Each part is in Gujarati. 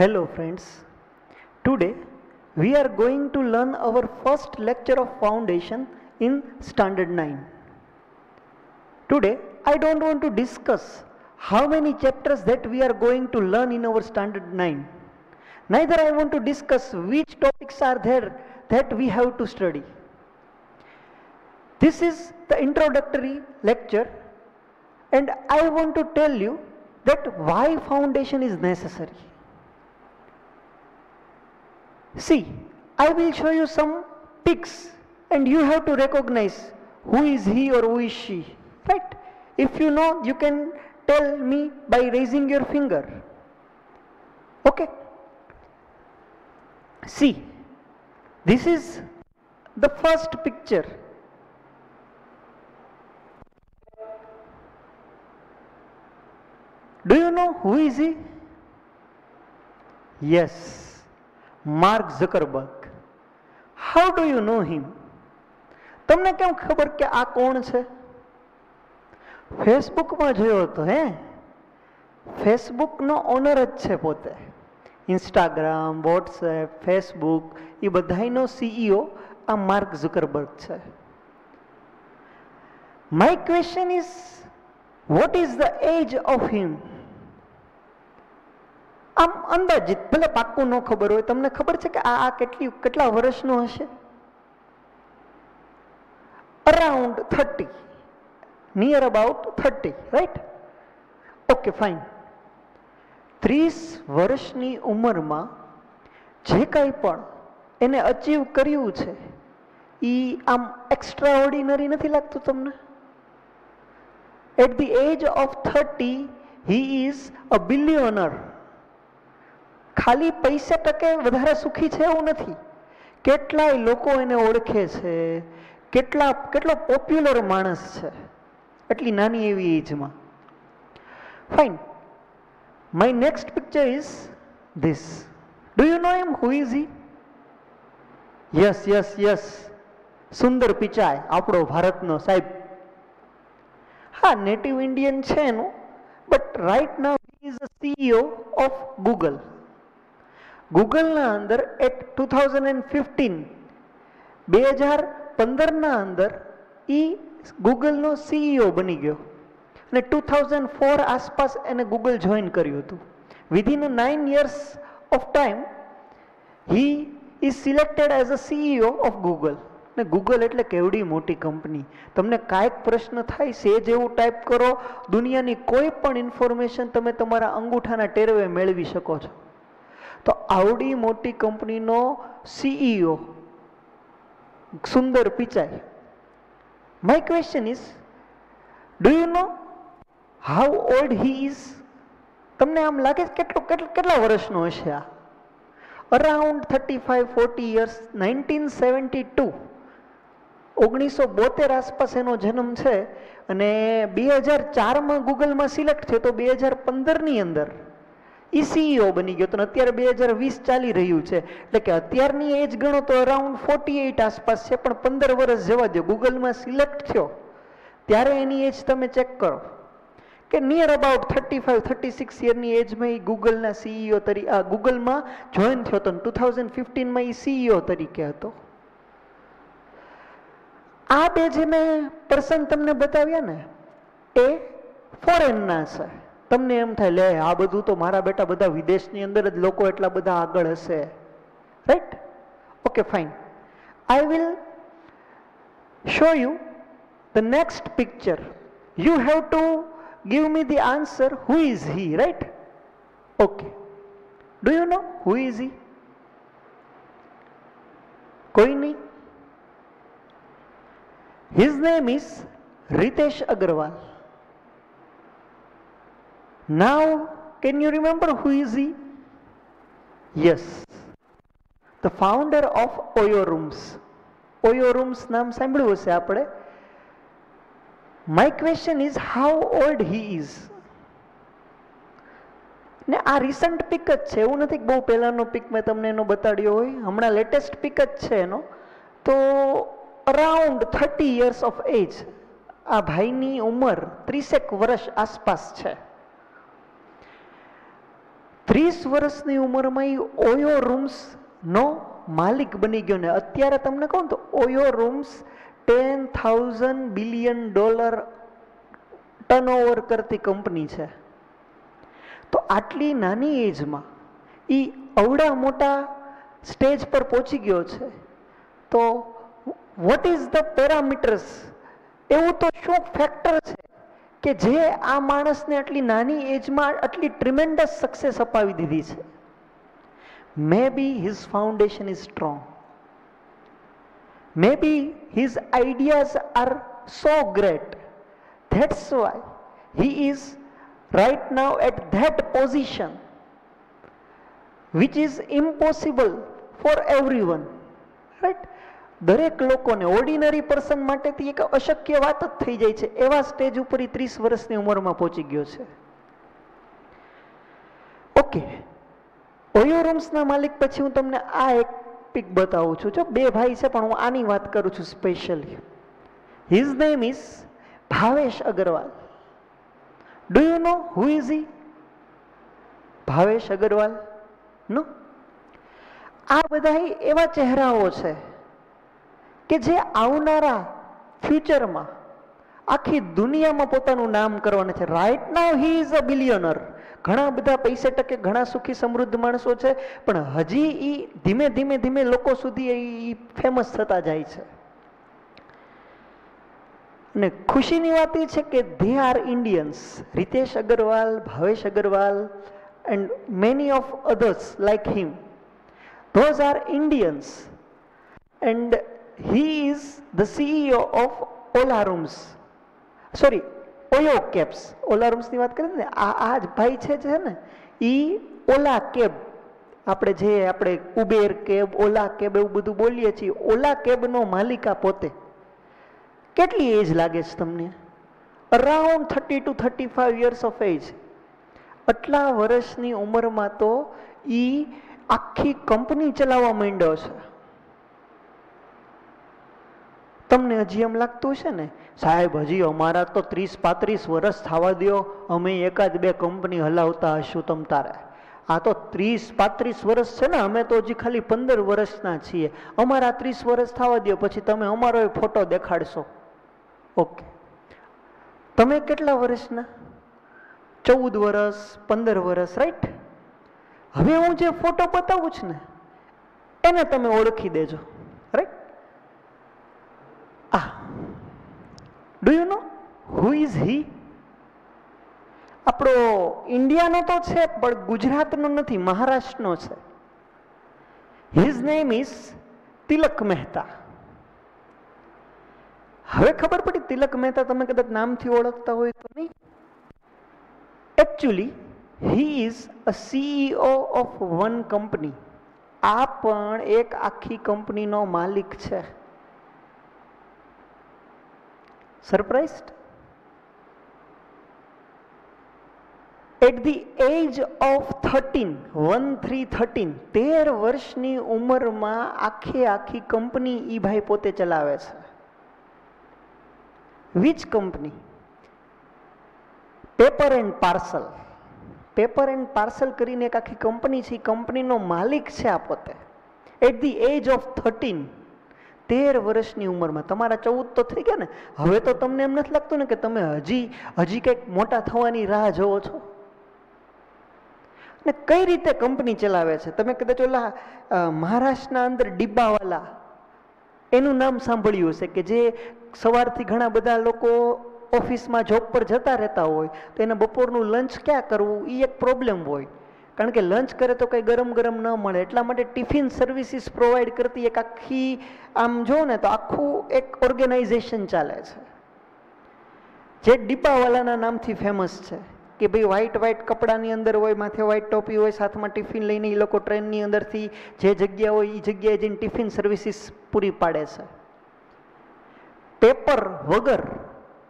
Hello friends, today we are going to learn our first lecture of foundation in standard 9. Today I don't want to discuss how many chapters that we are going to learn in our standard 9. Neither I want to discuss which topics are there that we have to study. This is the introductory lecture and I want to tell you that why foundation is necessary. See, I will show you some pics and you have to recognize who is he or who is she, right? If you know, you can tell me by raising your finger. Okay. See, this is the first picture. Do you know who is he? Yes. Mark Zuckerberg. How do you know him? તમને કેમ ખબર કે આ કોણ છે? ફેસબુકમાં જોયો હતો હે. ફેસબુકનો ઓનર જ છે પોતે. ઇન્સ્ટાગ્રામ, વોટ્સએપ, ફેસબુક એ બધાનો સીઈઓ આ માર્ક ઝકરબર્ગ છે. My question is what is the age of him? આમ અંદાજિત, ભલે પાક્કું ન ખબર હોય, તમને ખબર છે કે આ કેટલા વર્ષનો હશે? Around 30, near about 30, right? Okay, fine. 30 વર્ષની ઉંમરમાં જે કંઈ પણ એને અચીવ કર્યું છે એ આમ એક્સ્ટ્રા ઓર્ડિનરી નથી લાગતું તમને? At the age of 30 he is a billionaire. ખાલી પૈસા ટકે વધારે સુખી છે એવું નથી. કેટલાય લોકો એને ઓળખે છે, કેટલો પોપ્યુલર માણસ છે એટલી નાની એવી એજમાં. Fine. My next picture is this. Do you know him? Who is he? Yes yes yes, Sundar Pichai, આપણો ભારતનો સાહેબ. હા, નેટિવ ઇન્ડિયન છે એનું, but right now he is a CEO of Google. ગૂગલના અંદર એટ 2015, 2015ના અંદર એ ગૂગલનો સીઈઓ બની ગયો અને 2004 આસપાસ એને ગૂગલ જોઈન કર્યું હતું. Within 9 years of time he is selected as a CEO of Google. ને ગૂગલ એટલે કેવડી મોટી કંપની. તમને કાંઈક પ્રશ્ન થાય, સેજ એવું ટાઈપ કરો, દુનિયાની કોઈ પણ ઇન્ફોર્મેશન તમે તમારા અંગૂઠાના ટેરવે મેળવી શકો છો. તો આવડી મોટી કંપનીનો CEO Sundar Pichai. My question is, do you know how old he is? તમને આમ લાગે કેટલા વર્ષનો હશે આ? Around 35-40 years. 1972, 1972 આસપાસ એનો જન્મ છે અને 2004માં ગૂગલમાં સિલેક્ટ થયો તો 2015ની અંદર એ સીઈઓ બની ગયો. તો અત્યારે 2020 ચાલી રહ્યું છે, એટલે કે અત્યારની એજ ગણો તો અરાઉન્ડ 48 આસપાસ છે. પણ 15 વર્ષ જવા દો, ગૂગલમાં સિલેક્ટ થયો ત્યારે એની એજ તમે ચેક કરો કે નિયર અબાઉટ 35-36 યરની એજમાં એ ગૂગલના સીઈઓ તરીકે ગૂગલમાં જોઈન થયો હતો. 2015માં એ સીઈઓ તરીકે હતો. આ બે જે મેં પર્સન તમને બતાવ્યા ને એ ફોરેનના છે. તમને એમ થાય, લે આ બધું તો મારા બેટા બધા વિદેશની અંદર જ લોકો એટલા બધા આગળ હશે, right? Okay, fine. I will show you the next picture. You have to give me the answer, who is he, right? Okay. Do you know who is he? કોઈ નહીં? His name is Ritesh Agarwal. Now, can you remember who is he? Yes. The founder of Oyo Rooms. Oyo Rooms નામ સાંભળ્યું હશે આપણે. My question is how old he is? ને આ રિસન્ટ પિક જ છે, એવું નથી કે બહુ પહેલાનો પિક મેં તમને એનો બતાડ્યો હોય. હમણાં લેટેસ્ટ પિક જ છે એનો. તો અરાઉન્ડ 30 years ઓફ એજ. આ ભાઈની ઉંમર 30 વર્ષ આસપાસ છે. 30 વર્ષની ઉંમરમાં એ ઓયો રૂમ્સનો માલિક બની ગયો ને અત્યારે તમને કહું તો ઓયો રૂમ્સ $10,000 બિલિયન ટર્નઓવર કરતી કંપની છે. તો આટલી નાની એજમાં એ અવડા મોટા સ્ટેજ પર પહોંચી ગયો છે. તો વોટ ઇઝ ધ પેરામીટર્સ? એવું તો શું ફેક્ટર છે કે જે આ માણસને આટલી નાની એજમાં આટલી ટ્રીમેન્ડસ સક્સેસ અપાવી દીધી છે? Maybe his foundation is strong. Maybe his ideas are so great. That's why he is right now at that position, which is impossible for everyone. Right? દરેક લોકોને ઓર્ડિનરી પર્સન માટેથી એક અશક્ય વાત જ થઈ જાય છે. એવા સ્ટેજ ઉપર 30 વર્ષની ઉંમરમાં પહોંચી ગયો છે. ઓકે, ઓયો રૂમ્સના માલિક પછી હું તમને આ એક પિક બતાવું છું. જો બે ભાઈ છે પણ હું આની વાત કરું છું specially. His name is Bhavesh Agarwal. Do you know who is he? Bhavesh Agarwal નો? આ બધા એવા ચહેરાઓ છે કે જે આવનારા ફ્યુચરમાં આખી દુનિયામાં પોતાનું નામ કરવાના છે. Right now he is a billionaire. ઘણા બધા પૈસે ટકે ઘણા સુખી સમૃદ્ધ માણસો છે, પણ હજી એ ધીમે ધીમે ધીમે લોકો સુધી એ ફેમસ થતા જાય છે. અને ખુશીની વાત એ છે કે they are Indians. Ritesh Agarwal, Bhavesh Agarwal and many of others like him, those are Indians and he is the CEO of Ola rooms, sorry Oyo cabs. Ola રૂમ્સની વાત કરીએ ને, આ જ ભાઈ છે ને, એ ઓલા કેબ, આપણે ઉબેર કેબ, ઓલા કેબ એવું બધું બોલીએ છીએ, ઓલા કેબનો માલિક આ પોતે. કેટલી એજ લાગે છે તમને? Around 30 to 35 years of age. આટલા વર્ષની ઉંમરમાં તો એ આખી કંપની ચલાવવા માંડ્યો છે. તમને હજી એમ લાગતું છે ને, સાહેબ હજી અમારા તો 30-35 વર્ષ થવા દો, અમે એકાદ બે કંપની હલાવતા હશું તમ તારે. આ તો 30-35 વર્ષ છે ને, અમે તો હજી ખાલી 15 વર્ષના છીએ, અમારા 30 વર્ષ થવા દો પછી તમે અમારો ફોટો દેખાડશો. ઓકે, તમે કેટલા વર્ષના? 14 વર્ષ, 15 વર્ષ, રાઈટ? હવે હું જે ફોટો બતાવું છું ને એને તમે ઓળખી દેજો, right? Do you know who is હી? આપણો ઇન્ડિયાનો તો છે પણ ગુજરાતનો નથી, મહારાષ્ટ્રનો છે. હિઝ નેમ ઇઝ તિલક મહેતા. હવે ખબર પડી તિલક મહેતા તમે કદાચ નામથી ઓળખતા હોય તો નહીં. Actually he is a CEO of one company. આ પણ એક આખી કંપનીનો માલિક છે. Surprised? At the age of 13 વર્ષની ઉંમરમાં આખી કંપની ઈ ભાઈ પોતે ચલાવે છે. Which company? Paper and parcel. Paper and parcel કરીને એક આખી કંપની છે, કંપનીનો માલિક છે આ પોતે. એટ ધી એજ ઓફ 13 વર્ષની ઉંમરમાં. તમારા 14 તો થઈ ગયા ને, હવે તો તમને એમ નથી લાગતું ને કે તમે હજી કંઈક મોટા થવાની રાહ જોવો છો? ને કઈ રીતે કંપની ચલાવે છે? તમે કદાચ ઓલા મહારાષ્ટ્રના અંદર ડિબ્બાવાલા એનું નામ સાંભળ્યું હશે, કે જે સવારથી ઘણા બધા લોકો ઓફિસમાં જોબ પર જતા રહેતા હોય તો એને બપોરનું લંચ ક્યાં કરવું એ એક પ્રોબ્લેમ હોય. કારણ કે લંચ કરે તો કંઈ ગરમ ગરમ ન મળે, એટલા માટે ટિફિન સર્વિસીસ પ્રોવાઈડ કરતી એક આખી, આમ જો ને તો આખું એક ઓર્ગેનાઇઝેશન ચાલે છે જે ડિબ્બાવાલાના નામથી ફેમસ છે. કે ભાઈ વ્હાઈટ કપડાની અંદર હોય, માથે વ્હાઈટ ટોપી હોય, સાથમાં ટિફિન લઈને એ લોકો ટ્રેનની અંદરથી જે જગ્યા હોય એ જગ્યાએ જઈને ટિફિન સર્વિસીસ પૂરી પાડે છે. પેપર વગર,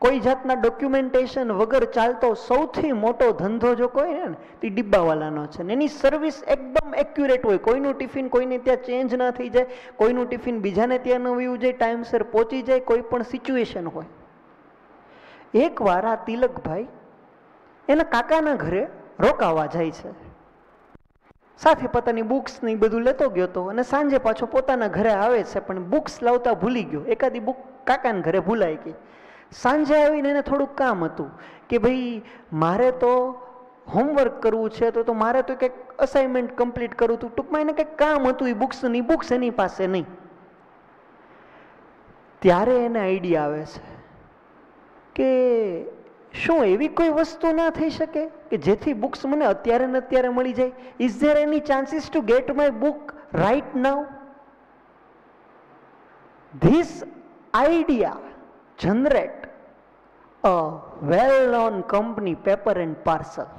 કોઈ જાતના ડોક્યુમેન્ટેશન વગર ચાલતો સૌથી મોટો ધંધો જો કોઈ ને તે ડિબ્બાવાલાનો છે. એની સર્વિસ એકદમ એક્યુરેટ હોય, કોઈનું ટિફિન કોઈને ત્યાં ચેન્જ ના થઈ જાય, કોઈનું ટિફિન બીજાને ત્યાં ન વયું જાય, ટાઈમસર પહોંચી જાય, કોઈ પણ સિચ્યુએશન હોય. એકવાર આ તિલકભાઈ એના કાકાના ઘરે રોકાવા જાય છે. સાથે પોતાની બુક્સ ને બધું લેતો ગયો હતો અને સાંજે પાછો પોતાના ઘરે આવે છે, પણ બુક્સ લાવતા ભૂલી ગયો. એકાદી બુક કાકાના ઘરે ભૂલાઈ ગઈ. સાંજે આવીને એને થોડુંક કામ હતું કે ભાઈ મારે તો હોમવર્ક કરવું છે, તો મારે તો કંઈક અસાઇનમેન્ટ કમ્પ્લીટ કરવું હતું. ટૂંકમાં એને કંઈક કામ હતું, એ બુક્સ એની પાસે નહીં. ત્યારે એને આઈડિયા આવે છે કે શું એવી કોઈ વસ્તુ ના થઈ શકે કે જેથી બુક્સ મને અત્યારે ને અત્યારે મળી જાય? Is there any chances to get my book right now? This idea generate a well known company paper and parcel.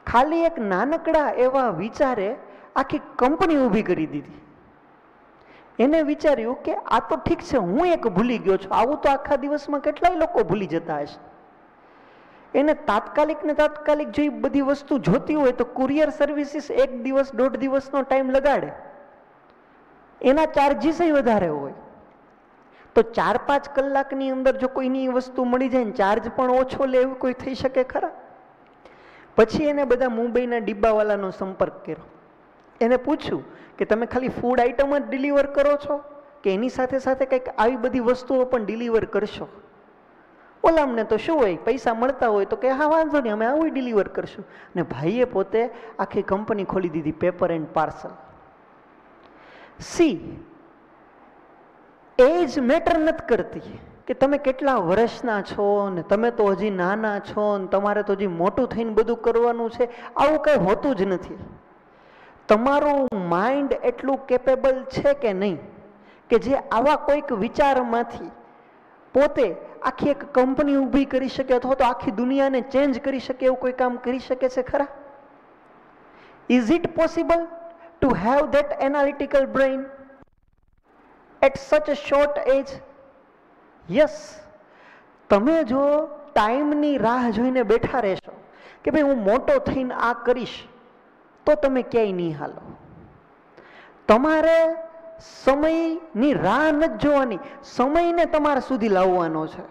ખાલી એક નાનકડા એવા વિચારે આખી કંપની ઊભી કરી દીધી. એને વિચાર્યું કે આ તો ઠીક છે, હું એક ભૂલી ગયો છું, આવું તો આખા દિવસમાં કેટલાય લોકો ભૂલી જતા હશે. એને તાત્કાલિક ને તાત્કાલિક જો બધી વસ્તુ જોતી હોય તો કુરિયર સર્વિસીસ 1 દિવસ 1.5 દિવસનો ટાઈમ લગાડે, એના ચાર્જીસ વધારે હોય. તો 4-5 કલાકની અંદર જો કોઈની વસ્તુ મળી જાય ને ચાર્જ પણ ઓછો લે એવું કોઈ થઈ શકે ખરા? પછી એને બધા મુંબઈના ડિબ્બાવાલાનો સંપર્ક કર્યો. એને પૂછ્યું કે તમે ખાલી ફૂડ આઈટમ જ ડિલિવર કરો છો કે એની સાથે સાથે કંઈક આવી બધી વસ્તુઓ પણ ડિલિવર કરશો? ઓલામને તો શું હોય, પૈસા મળતા હોય તો કે હા વાંધો નહીં, અમે આવું ડિલિવર કરશું. અને ભાઈએ પોતે આખી કંપની ખોલી દીધી, paper and parcel. See, age matter નથી કરતી કે તમે કેટલા વર્ષના છો ને તમે તો હજી નાના છો ને તમારે તો હજી મોટું થઈને બધું કરવાનું છે. આવું કંઈ હોતું જ નથી. તમારું માઇન્ડ એટલું કેપેબલ છે કે નહીં કે જે આવા કોઈક વિચારમાંથી પોતે આખી એક કંપની ઊભી કરી શકે અથવા તો આખી દુનિયાને ચેન્જ કરી શકે એવું કોઈ કામ કરી શકે છે ખરા? Is it possible to have that analytical brain at such a short age? Yes. તમે જો ટાઈમની રાહ જોઈને બેઠા રહેશો કે ભાઈ હું મોટો થઈને આ કરીશ, તો તમે ક્યાંય નહીં હાલો. તમારે સમયની રાહ નથી જોવાની, સમયને તમારા સુધી લાવવાનો છે.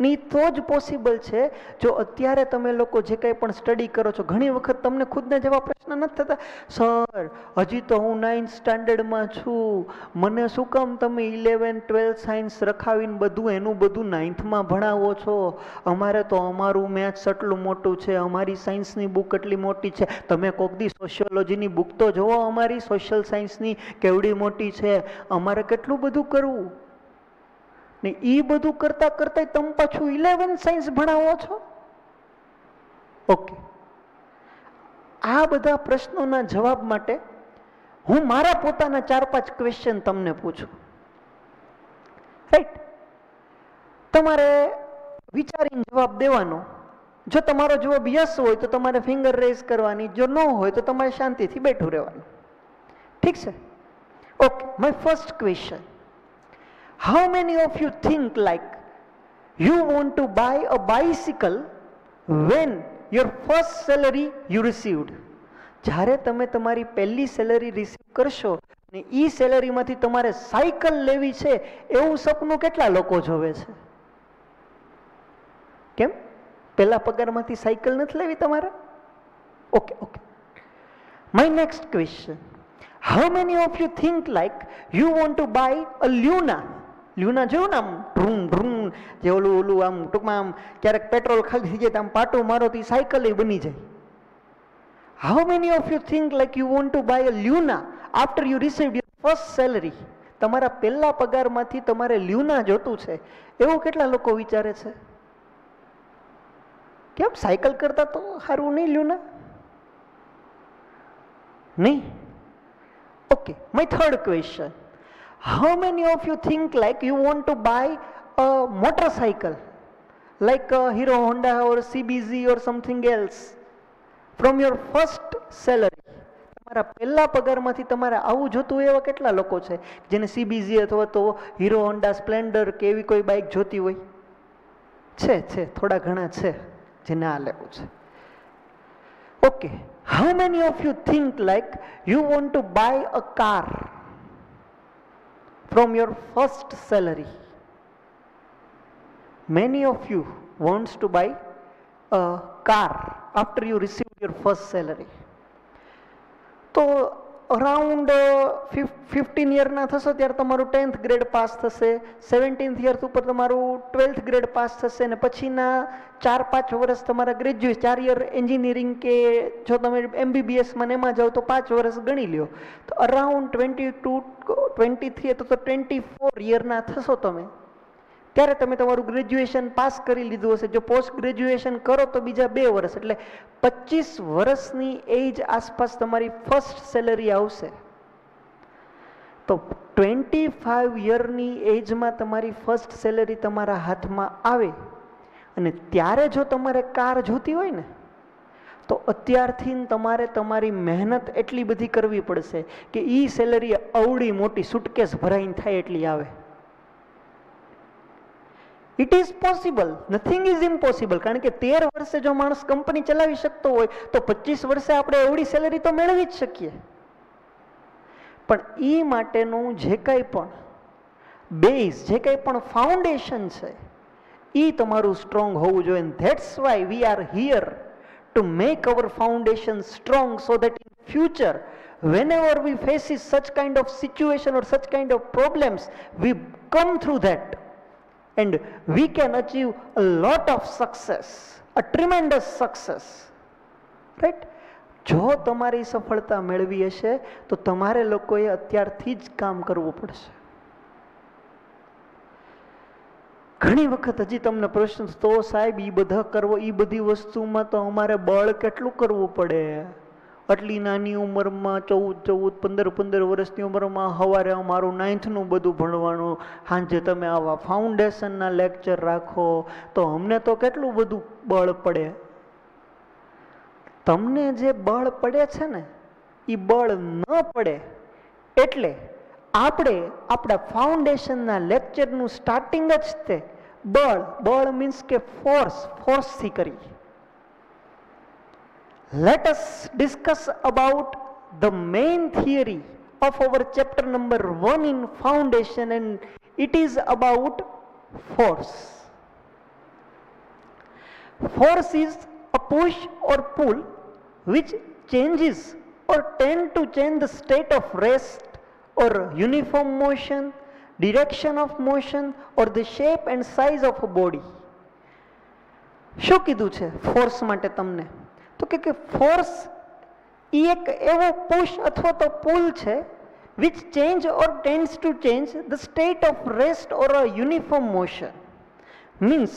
ની તો જ પોસિબલ છે. જો અત્યારે તમે લોકો જે કંઈ પણ સ્ટડી કરો છો, ઘણી વખત તમને ખુદને જેવા પ્રશ્ન નથી થતા, સર હજી તો હું 9th સ્ટાન્ડર્ડમાં છું, મને શું કામ તમે 11th 12th સાયન્સ રખાવીને બધું એનું બધું 9thમાં ભણાવો છો? અમારે તો અમારું મેથ્સ એટલું મોટું છે, અમારી સાયન્સની બુક એટલી મોટી છે. તમે કોક દી સોશિયોલોજીની બુક તો જોવો, અમારી સોશિયલ સાયન્સની કેવડી મોટી છે, અમારે કેટલું બધું કરવું. ને એ બધું કરતા કરતા તમે પાછું 11th સાયન્સ ભણાવો છો? ઓકે, આ બધા પ્રશ્નોના જવાબ માટે હું મારા પોતાના 4-5 ક્વેશ્ચન તમને પૂછું. રાઈટ? તમારે વિચારીને જવાબ દેવાનો. જો તમારો જવાબ યસ હોય તો તમારે ફિંગર રેઝ કરવાની, જો નો હોય તો તમારે શાંતિથી બેઠું રહેવાનું. ઠીક છે? Okay, my first question. How many of you think like you want to buy a bicycle when your first salary you received? જ્યારે તમે તમારી પહેલી સેલરી રિસીવ કરશો ને એ સેલરીમાંથી તમારે સાયકલ લેવી છે, એવું સપનું કેટલા લોકો જોવે છે? કેમ? પહેલા પગારમાંથી સાયકલ નથી લેવી તમારે? Okay okay. My next question. How many of you think like you want to buy a Luna? Luna જોયું ને આમ ડ્રૂમ ડ્રૂમ જે ઓલું આમ ટૂંકમાં આમ ક્યારેક પેટ્રોલ ખાલી થઈ જાય તો આમ પાટું મારો તો સાયકલ બની જાય. How many of you think like you want to buy a Luna after you received your first salary? તમારા પહેલા પગારમાંથી તમારે લ્યુના જોતું છે એવું કેટલા લોકો વિચારે છે? કેમ? સાયકલ કરતા તો સારું નહીં લ્યુના? નહીં? Okay, my third question. How many of you think like you want to buy a motorcycle like a Hero Honda or CBZ or something else from your first salary? તમારા પહેલા પગારમાંથી તમારે આવું જોતું એવા કેટલા લોકો છે જેને CBZ અથવા તો હીરો હોન્ડા સ્પ્લેન્ડર કે એવી કોઈ બાઇક જોતી હોય? છે, થોડા ઘણા છે જેને આ લેવું છે. Okay, how many of you think like you want to buy a car from your first salary? Many of you wants to buy a car after you received your first salary. તો અરાઉન્ડ 15 યરના થશો ત્યારે તમારું 10th ગ્રેડ પાસ થશે, 17th યર ઉપર તમારું 12th ગ્રેડ પાસ થશે, અને પછીના 4-5 વર્ષ તમારા ગ્રેજ્યુએટ 4 યર એન્જિનિયરિંગ કે જો તમે MBBSમાં એમાં જાઓ તો 5 વર્ષ ગણી લ્યો, તો અરાઉન્ડ 22-23 તો 24 યરના થશો તમે, ત્યારે તમે તમારું ગ્રેજ્યુએશન પાસ કરી લીધું હશે. જો પોસ્ટ ગ્રેજ્યુએશન કરો તો બીજા 2 વર્ષ, એટલે 25 વર્ષની એજ આસપાસ તમારી ફર્સ્ટ સેલરી આવશે. તો 25 યરની એજમાં તમારી ફર્સ્ટ સેલરી તમારા હાથમાં આવે, અને ત્યારે જો તમારે કાર જોતી હોય ને તો અત્યારથી તમારે તમારી મહેનત એટલી બધી કરવી પડશે કે એ સેલરી અવડી મોટી સુટકેસ ભરાઈને થાય એટલી આવે. It is possible, nothing is impossible. કારણ કે 13 વર્ષે જો માણસ કંપની ચલાવી શકતો હોય તો 25 વર્ષે આપણે એવડી સેલરી તો મેળવી જ શકીએ. પણ એ માટેનું જે કંઈ પણ બેઝ, જે કંઈ પણ ફાઉન્ડેશન છે એ તમારું સ્ટ્રોંગ હોવું જોઈએ. That's why we are here to make hour foundation strong, so that in future whenever we faces such kind of situation or such kind of problems, we come through that and we can achieve a lot of success, a tremendous success, right? જો તમારી સફળતા મેળવી હશે તો તમારે લોકોએ અત્યારથી જ કામ કરવું પડશે. ઘણી વખત હજી તમને પ્રશ્ન તો સાહેબ એ બધા કરવો, એ બધી વસ્તુમાં તો અમારે બળ કેટલું કરવું પડે? આટલી નાની ઉંમરમાં 14-15 વર્ષની ઉંમરમાં સવારે અમારું 9thનું બધું ભણવાનું, સાંજે તમે આવા ફાઉન્ડેશનના લેક્ચર રાખો તો અમને તો કેટલું બધું બળ પડે. તમને જે બળ પડે છે ને એ બળ ન પડે એટલે આપણે આપણા ફાઉન્ડેશનના લેક્ચરનું સ્ટાર્ટિંગ જ તે બળ મીન્સ કે ફોર્સથી કરી. Let us discuss about the main theory of our chapter number 1 in foundation, and it is about force. Force is a push or pull which changes or tend to change the state of rest or uniform motion, direction of motion or the shape and size of a body. શું કીધું છે ફોર્સ માટે તમને? તો કે ફોર્સ એ એક એવો પુશ અથવા તો પુલ છે which change or tends to change the state of rest or a uniform motion. Means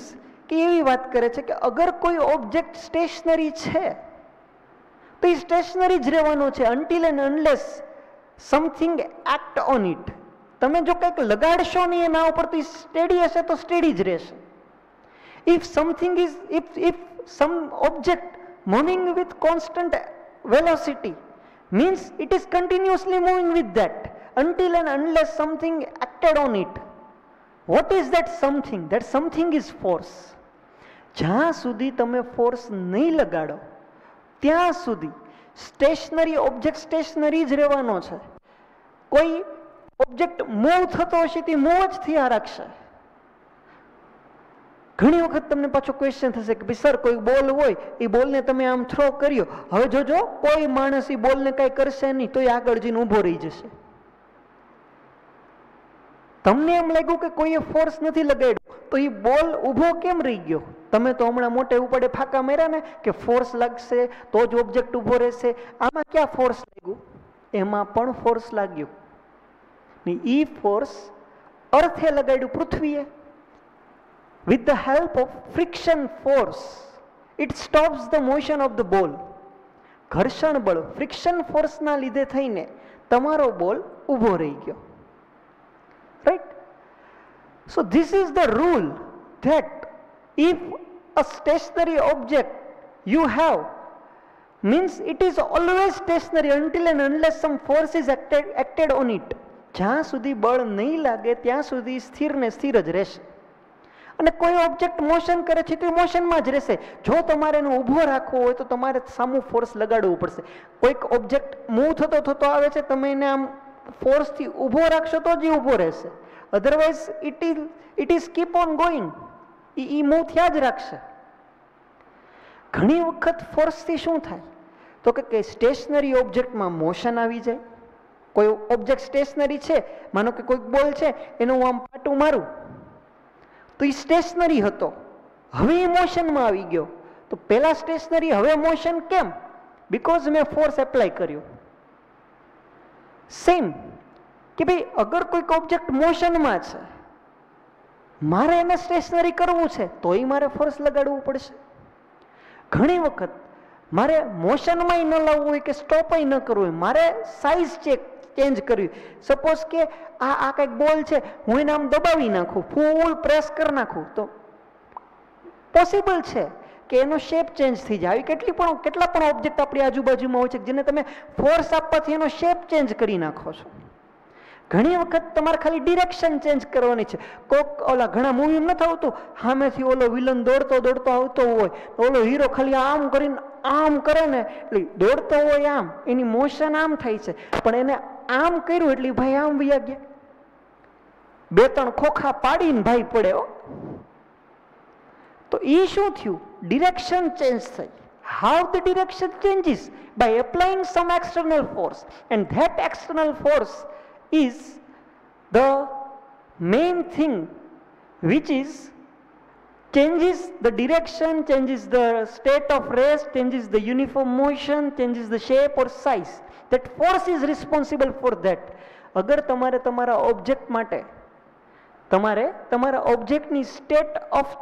કે એવી વાત કરે છે કે અગર કોઈ ઓબ્જેક્ટ સ્ટેશનરી છે તો એ સ્ટેશનરી જ રહેવાનો છે until and unless something act on it. તમે જો કંઈક લગાડશો નહીં એના ઉપર તો એ સ્ટેડી હશે તો સ્ટેડી જ રહેશે. if some object moving with constant velocity means it is continuously moving with that until and unless something acted on it. What is that something? That something is force. જ્યાં સુધી તમે ફોર્સ નહીં લગાડો ત્યાં સુધી સ્ટેશનરી ઓબ્જેક્ટ સ્ટેશનરી જ રહેવાનો છે. કોઈ ઓબ્જેક્ટ મૂવ થતો હશે તે મૂવ જ થયા રાખશે. ઘણી વખત તમને પાછો ક્વેશ્ચન થશે કે સર કોઈ બોલ હોય એ બોલને તમે આમ થ્રો કર્યો, હવે જોજો કોઈ માણસ એ બોલને કાંઈ કરશે નહીં તો એ આગળ જઈને ઊભો રહી જશે. તમને એમ લાગ્યું કે કોઈએ ફોર્સ નથી લગાડ્યો તો એ બોલ ઊભો કેમ રહી ગયો? તમે તો હમણાં મોટે ઉપડે ફાંકા માર્યા ને કે ફોર્સ લાગશે તો જ ઓબ્જેક્ટ ઊભો રહેશે. આમાં ક્યાં ફોર્સ લાગ્યું? એમાં પણ ફોર્સ લાગ્યું ને એ ફોર્સ અર્થે લગાડ્યું પૃથ્વીએ. With the help of friction force, it stops the motion of the ball. ઘર્ષણ બળ ફ્રિક્શન ફોર્સના લીધે થઈને તમારો બોલ ઊભો રહી ગયો. Right? So this is the rule that if a stationary object you have means it is always stationary until and unless some force is acted on it. જ્યાં સુધી બળ નહીં લાગે ત્યાં સુધી સ્થિર ને સ્થિર જ રહેશે. અને કોઈ ઓબ્જેક્ટ મોશન કરે છે તો મોશનમાં જ રહેશે. જો તમારે એનો ઊભો રાખવો હોય તો તમારે સામું ફોર્સ લગાડવું પડશે. કોઈક ઓબ્જેક્ટ મૂવ થતો આવે છે, તમે એને આમ ફોર્સથી ઊભો રાખશો તો જ એ ઊભો રહેશે. Otherwise it is keep on going, A move થયા જ રાખશે. ઘણી વખત ફોર્સથી શું થાય તો કે સ્ટેશનરી ઓબ્જેક્ટમાં મોશન આવી જાય. કોઈ ઓબ્જેક્ટ સ્ટેશનરી છે, માનો કે કોઈ બોલ છે, એનું હું આમ પાટું મારું તો એ સ્ટેશનરી હતો, હવે એ મોશનમાં આવી ગયો. તો પહેલા સ્ટેશનરી, હવે મોશન કેમ? બીકોઝ મેં ફોર્સ એપ્લાય કર્યો. સેમ કે ભાઈ અગર કોઈક ઓબ્જેક્ટ મોશનમાં છે, મારે એને સ્ટેશનરી કરવું છે તો એ મારે ફોર્સ લગાડવું પડશે. ઘણી વખત મારે મોશનમાં ન લાવવું હોય કે સ્ટોપય ન કરવું હોય, મારે સાઇઝ ચેન્જ કરવી. સપોઝ કે આ કંઈક બોલ છે, હું એને આમ દબાવી નાખું, ફૂલ પ્રેસ કરી નાખું તો પોસિબલ છે કે એનો શેપ ચેન્જ થઈ જાય. આવી કેટલા પણ ઓબ્જેક્ટ આપણી આજુબાજુમાં હોય છે જેને તમે ફોર્સ આપવાથી એનો શેપ ચેન્જ કરી નાખો છો. ઘણી વખત તમારે ખાલી ડિરેક્શન ચેન્જ કરવાની છે. ઓલા ઘણા મૂવી નથી આવતું, સામેથી ઓલો વિલન દોડતો આવતો હોય, ઓલો હીરો ખાલી આમ કરીને આમ કરે ને એટલે દોડતો હોય આમ, એની મોશન આમ થાય છે, પણ એને આમ કર્યું એટલે ભાઈ આમ વયા ગયા. 2-3 ખોખા પાડીને ભાઈ પડે. તો એ શું થયું? ડિરેક્શન ચેન્જ થઈ. How the direction changes? By applying some external force, and that external force is the main thing which is changes the direction, changes the state of rest, changes the uniform motion, changes the shape or size. That force is responsible for that. અગર તમારે તમારા ઓબ્જેક્ટ માટે તમારા ઓબ્જેક્ટની સ્ટેટ ઓફ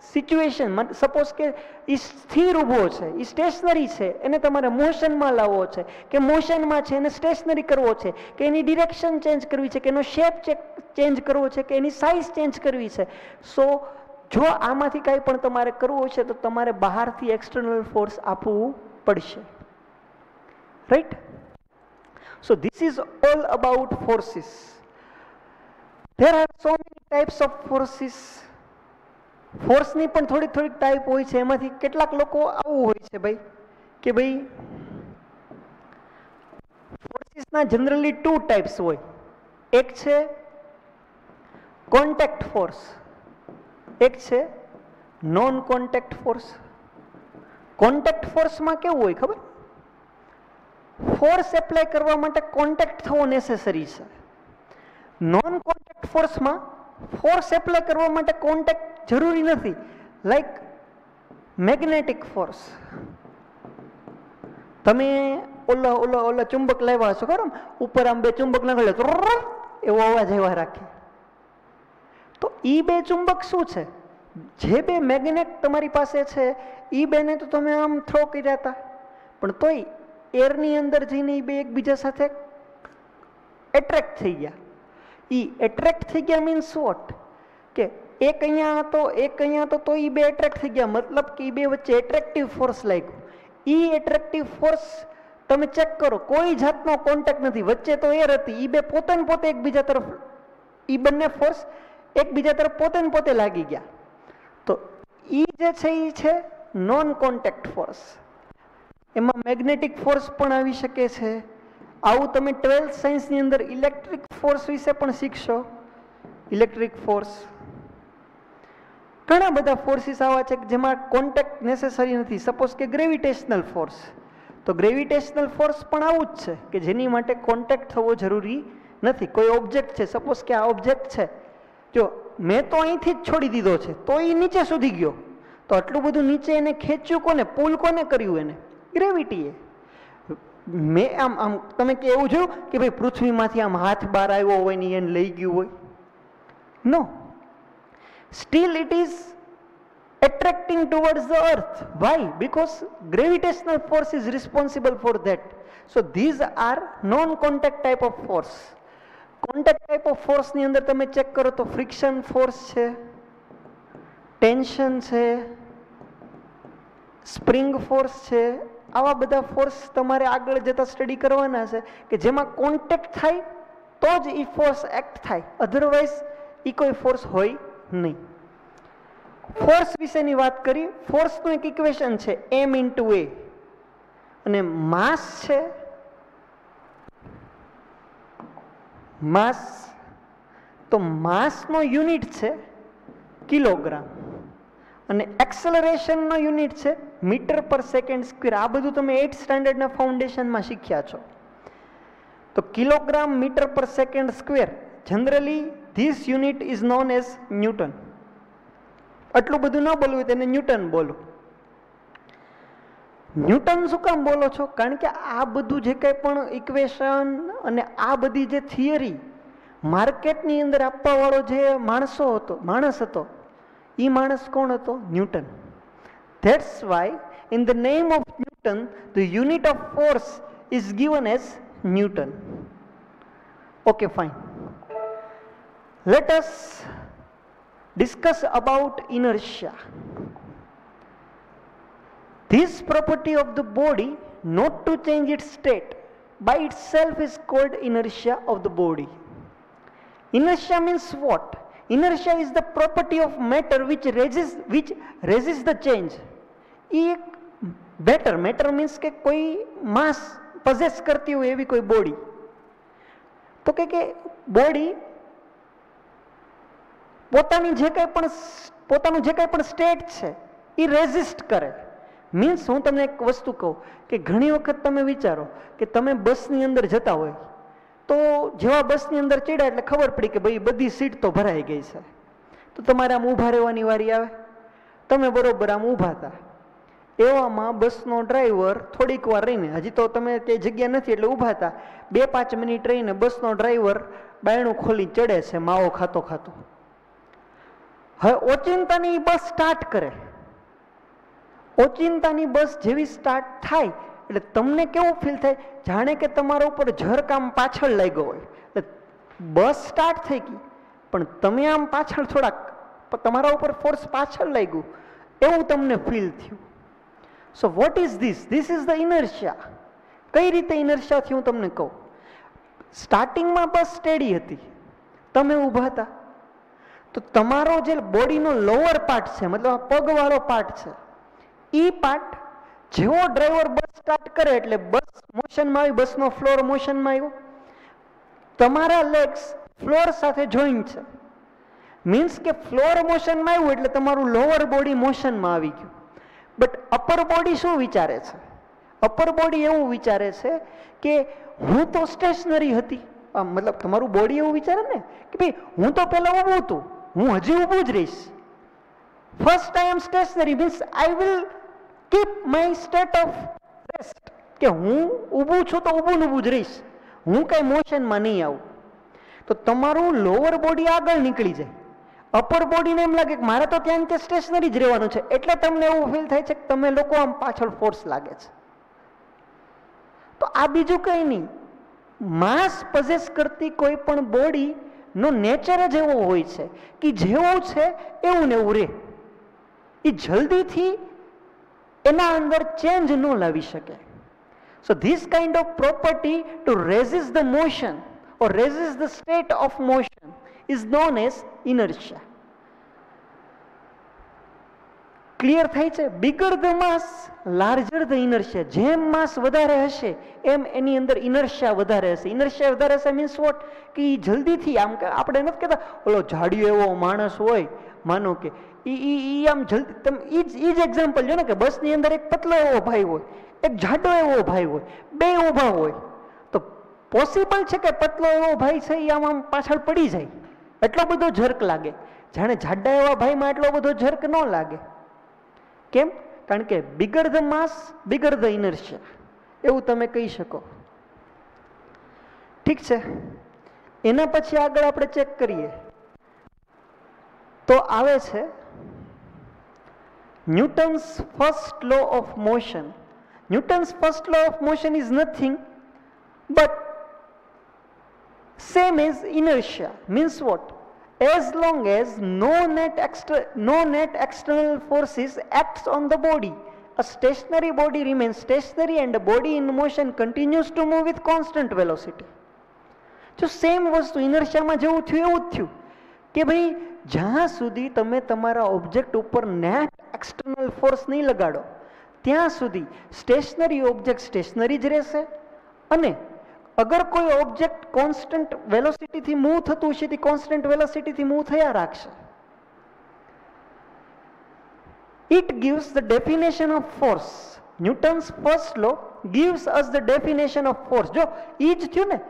સિચ્યુએશન, સપોઝ કે એ સ્થિર ઊભો છે, એ સ્ટેશનરી છે, એને તમારે મોશનમાં લાવવો છે કે મોશનમાં છે એને સ્ટેશનરી કરવો છે કે એની ડિરેક્શન ચેન્જ કરવી છે કે એનો શેપ ચેન્જ કરવો છે કે એની સાઇઝ ચેન્જ કરવી છે. સો જો આમાંથી કાંઈ પણ તમારે કરવું છે તો તમારે બહારથી એક્સટર્નલ ફોર્સ આપવું પડશે. Right? So this is all about forces. There are so many types of forces. ફોર્સની પણ થોડીક ટાઈપ હોય છે. એમાંથી કેટલાક લોકો આવું હોય છે ભાઈ કે ભાઈ ફોર્સીસના જનરલી 2 ટાઈપ્સ હોય. એક છે કોન્ટેક્ટ ફોર્સ, એક છે નોન કોન્ટેક્ટ ફોર્સ. કોન્ટેક્ટ ફોર્સમાં કેવું હોય ખબર? ફોર્સ એપ્લાય કરવા માટે કોન્ટેક્ટ થવો નેસેસરી છે. નોન કોન્ટેક્ટ ફોર્સમાં ફોર્સ એપ્લાય કરવા માટે કોન્ટેક્ટ જરૂરી નથી. Like magnetic force. તમે ઓલા ચુંબક લાવ્યા છો ખરો, ઉપર આમ 2 ચુંબક નાખે એવો અવાજ એવા રાખે. તો એ 2 ચુંબક શું છે? જે 2 મેગ્નેટ તમારી પાસે છે એ 2ને તો તમે આમ થ્રો કર્યા હતા, પણ તોય એરની અંદર જઈને એ 2 એકબીજા સાથે એટ્રેક્ટ થઈ ગયા. એ એટ્રેક્ટ થઈ ગયા મીન્સ વોટ? કે એક અહીંયા હતો, એક અહીંયા હતો, તો એ 2 એટ્રેક્ટ થઈ ગયા. મતલબ કે એ 2 વચ્ચે એટ્રેક્ટિવ ફોર્સ લાગ્યો. એ એટ્રેક્ટિવ ફોર્સ તમે ચેક કરો, કોઈ જાતનો કોન્ટેક્ટ નથી, વચ્ચે તો એર હતી. એ 2 પોતે ને પોતે એકબીજા તરફ, એ બંને ફોર્સ એકબીજા તરફ પોતે ને પોતે લાગી ગયા. તો એ જે છે એ છે નોન કોન્ટેક્ટ ફોર્સ. એમાં મેગ્નેટિક ફોર્સ પણ આવી શકે છે. આવું તમે 12th સાયન્સની અંદર ઇલેક્ટ્રિક ફોર્સ વિશે પણ શીખશો. ઇલેક્ટ્રિક ફોર્સ, ઘણા બધા ફોર્સીસ આવા છે જેમાં કોન્ટેક્ટ નેસેસરી નથી. સપોઝ કે ગ્રેવિટેશનલ ફોર્સ, તો ગ્રેવિટેશનલ ફોર્સ પણ આવું જ છે કે જેની માટે કોન્ટેક્ટ થવો જરૂરી નથી. કોઈ ઓબ્જેક્ટ છે, સપોઝ કે આ ઓબ્જેક્ટ છે, જો મેં તો અહીંથી જ છોડી દીધો છે તો એ નીચે સુધી ગયો, તો આટલું બધું નીચે એને ખેંચ્યું કોને? પુલ કોને કર્યું? એને ગ્રેવિટીએ. મેં આમ તમે કે એવું જોયું કે ભાઈ પૃથ્વીમાંથી આમ હાથ બહાર આવ્યો હોય ને એને લઈ ગયું હોય? No. Still it is attracting towards the earth. Why? Because gravitational force is responsible for that. So these are non-contact type of force. Contact type of force ની અંદર તમે ચેક કરો તો ફ્રિક્શન ફોર્સ છે, ટેન્શન છે, સ્પ્રિંગ ફોર્સ છે. આવા બધા ફોર્સ તમારે આગળ જતા સ્ટડી કરવાના છે કે જેમાં કોન્ટેક્ટ થાય તો જ એ ફોર્સ એક્ટ થાય, અધરવાઇઝ એ કોઈ ફોર્સ હોય નહીં. ફોર્સ વિશેની વાત કરી. ફોર્સનું એક ઇક્વેશન છે m × a, અને માસ છે, માસ તો માસનો યુનિટ છે કિલોગ્રામ. અને એક્સેલરેશનનો યુનિટ છે મીટર પર સેકન્ડ સ્ક્વેર. આ બધું તમે 8th સ્ટાન્ડર્ડના ફાઉન્ડેશનમાં શીખ્યા છો. તો કિલોગ્રામ મીટર પર second square, generally this unit is known as newton. આટલું બધું ન બોલવું તેને ન્યૂટન બોલો. ન્યૂટન શું કામ બોલો છો? કારણ કે આ બધું જે કંઈ પણ ઇક્વેશન અને આ બધી જે થિયરી માર્કેટની અંદર આપવા વાળો જે માણસ હતો, એ માણસ કોણ હતો? Newton. That's why in the name of newton the unit of force is given as newton. Okay, fine. Let us discuss about inertia. This property of the body not to change its state by itself is called inertia of the body. Inertia means what? Inertia is the property of matter which resists the change. Matter means કે કોઈ mass possess કરતી હોય એવી કોઈ body. તો કે body પોતાનું જે કંઈ પણ સ્ટેટ છે એ રેઝિસ્ટ કરે. મીન્સ હું તમને એક વસ્તુ કહું કે ઘણી વખત તમે વિચારો કે તમે બસની અંદર જતા હોય તો જેવા બસની અંદર ચડ્યા એટલે ખબર પડી કે ભાઈ બધી સીટ તો ભરાઈ ગઈ છે, તો તમારે આમ ઊભા રહેવાની વારી આવે. તમે બરોબર આમ ઊભા હતા, એવામાં બસનો ડ્રાઈવર થોડીક વાર રહીને, હજી તો તમે તે જગ્યા નથી એટલે ઊભા હતા, 2-5 મિનિટ રહીને બસનો ડ્રાઈવર બાયણું ખોલી ચડે છે માવો ખાતો ખાતો. હવે ઓચિંતાની બસ સ્ટાર્ટ કરે. ઓચિંતાની બસ જેવી સ્ટાર્ટ થાય એટલે તમને કેવું ફીલ થાય? જાણે કે તમારા ઉપર ઝરક આમ પાછળ લાગ્યો હોય. બસ સ્ટાર્ટ થઈ ગઈ પણ તમે આમ પાછળ થોડાક, તમારા ઉપર ફોર્સ પાછળ લાગ્યું એવું તમને ફીલ થયું. સો what is this? This is the inertia. કઈ રીતે ઇનર્શિયા થયું હું તમને કહું. સ્ટાર્ટિંગમાં બસ સ્ટેડી હતી, તમે ઊભા હતા, તો તમારો જે બોડીનો લોઅર પાર્ટ છે, મતલબ આ પગવાળો પાર્ટ છે, એ પાર્ટ જેવો ડ્રાઈવર બસ સ્ટાર્ટ કરે એટલે બસ મોશનમાં આવી, બસનો ફ્લોર મોશનમાં આવ્યો, તમારા લેગ્સ ફ્લોર સાથે જોઈન્ટ છે. મીન્સ કે ફ્લોર મોશનમાં આવ્યું એટલે તમારું લોઅર બોડી મોશનમાં આવી ગયું. બટ અપર બોડી શું વિચારે છે? અપર બોડી એવું વિચારે છે કે હું તો સ્ટેશનરી હતી. મતલબ તમારું બોડી એવું વિચારે ને કે ભાઈ હું તો પહેલા ઊભું હતું, હું હજી ઊભું જ રહીશ. First I am stationary means I will keep my state of rest, કે હું ઊભું છું તો ઊભું જ રહીશ, હું કઈ મોશનમાં નહીં આવું. તો તમારું લોઅર બોડી આગળ નીકળી જાય, અપર બોડીને એમ લાગે કે મારે તો ત્યાં સ્ટેશનરી જ રહેવાનું છે, એટલે તમને એવું ફીલ થાય છે કે તમે લોકો આમ પાછળ ફોર્સ લાગે છે. તો આ બીજું કંઈ નહીં, માસ પોઝેસ કરતી કોઈ પણ બોડી નો નેચર જ એવો હોય છે કે જેવું છે એવું ને એવું રહે. એ જલ્દીથી એના અંદર ચેન્જ ન લાવી શકે. So this kind of property two resist the motion or resist the state of motion is known as inertia. Clear થાય છે? Bigger the mass larger the inertia. જેમ માસ વધારે હશે એમ એની અંદર ઇનર્શિયા વધારે હશે. ઇનર્શિયા વધારે હશે મીન્સ વોટ? કે જલ્દીથી આમ, આપણે નથી કહેતા ઓલો જાડિયો એવો માણસ હોય, માનો કે ઈ આમ જલ્દી, તમે ઈ જ એક્ઝામ્પલ જો ને કે બસની અંદર એક પતલો એવો ભાઈ હોય, એક જાડો એવો ભાઈ હોય, બે ઊભા હોય, તો પોસિબલ છે કે પતલો એવો ભાઈ છે એ આમ પાછળ પડી જાય, એટલો બધો ઝરક લાગે. જાણે જાડા એવા ભાઈમાં એટલો બધો ઝરક ન લાગે. કેમ? કારણ કે bigger the mass bigger the inertia, એવું તમે કહી શકો. ઠીક છે. એના પછી આગળ આપણે ચેક કરીએ તો આવે છે Newton's first law of motion. Newton's first law of motion is nothing but same as inertia. Means what? As long as no net external forces acts on the body, a stationary body remains stationary and a body in motion continues to move with constant velocity. જો સેમ વસ્તુ ઇનર્શિયામાં જેવું થયું એવું જ થયું કે ભાઈ જ્યાં સુધી તમે તમારા ઓબ્જેક્ટ ઉપર નેટ એક્સટર્નલ ફોર્સ નહીં લગાડો ત્યાં સુધી સ્ટેશનરી ઓબ્જેક્ટ સ્ટેશનરી જ રહેશે, અને અગર કોઈ ઓબ્જેક્ટ કોન્સ્ટન્ટ વેલોસિટીથી મૂવ થતું હશે તે કોન્સ્ટન્ટ વેલોસિટીથી મૂવ થયા રાખશે. It gives the definition of force. Newton's first law gives us the definition of force. જો ઈ જ થયું ને,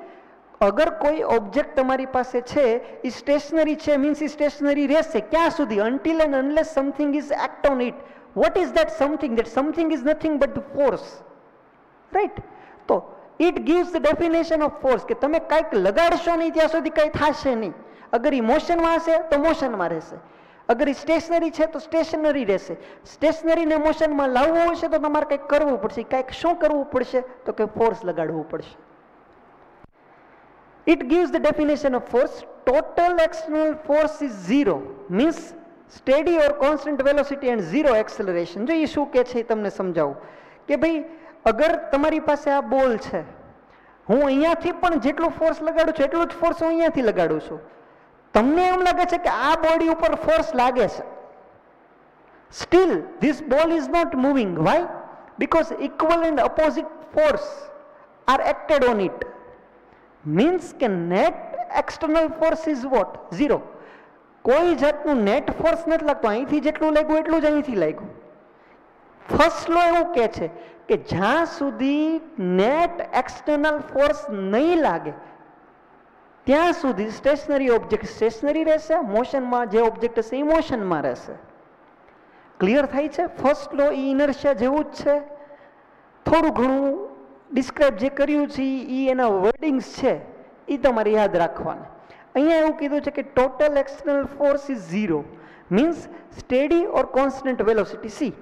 અગર કોઈ ઓબ્જેક્ટ તમારી પાસે છે એ સ્ટેશનરી છે, મીન્સ એ સ્ટેશનરી રહેશે ક્યાં સુધી? until and unless something is act on it. What is that something? That something is nothing but the force, right? તો it gives the definition of force કે તમે કંઈક લગાડશો નહીં ત્યાં સુધી કંઈ થશે નહીં. અગર એ મોશનમાં હશે તો મોશનમાં રહેશે, અગર એ સ્ટેશનરી છે તો સ્ટેશનરી રહેશે. સ્ટેશનરીને મોશનમાં લાવવું હશે તો તમારે કંઈક કરવું પડશે. કંઈક શું કરવું પડશે? તો કે ફોર્સ લગાડવું પડશે. It gives the definition of force. Total external force is zero, means steady or constant velocity and zero acceleration. જો એ શું કહે છે એ તમને સમજાવું કે ભાઈ અગર તમારી પાસે આ બોલ છે, હું અહીંયાથી પણ જેટલો ફોર્સ લગાડું છું એટલો જ ફોર્સ હું અહીંયાથી લગાડું છું. તમને એમ લાગે છે કે આ બોડી ઉપર ફોર્સ લાગે છે, still this ball is not moving. Why? Because equal and opposite force are acted on it. Means કે net external force is what? Zero. કોઈ જાતનું નેટ ફોર્સ નથી લાગતો. અહીંથી જેટલું લાગ્યું એટલું જ અહીંથી લાગ્યું. ફર્સ્ટ લો એવું કહે છે કે જ્યાં સુધી નેટ એક્સટર્નલ ફોર્સ નહીં લાગે ત્યાં સુધી સ્ટેશનરી ઓબ્જેક્ટ સ્ટેશનરી રહેશે, મોશનમાં જે ઓબ્જેક્ટ હશે એ મોશનમાં રહેશે. ક્લિયર થાય છે? ફર્સ્ટ લો એ ઇનર્શિયા જેવું જ છે. થોડું ઘણું ડિસ્ક્રાઇબ જે કર્યું છે એ એના વર્ડિંગ્સ છે એ તમારે યાદ રાખવાના. અહીંયા એવું કીધું છે કે total external force is zero, means steady or constant velocity. C,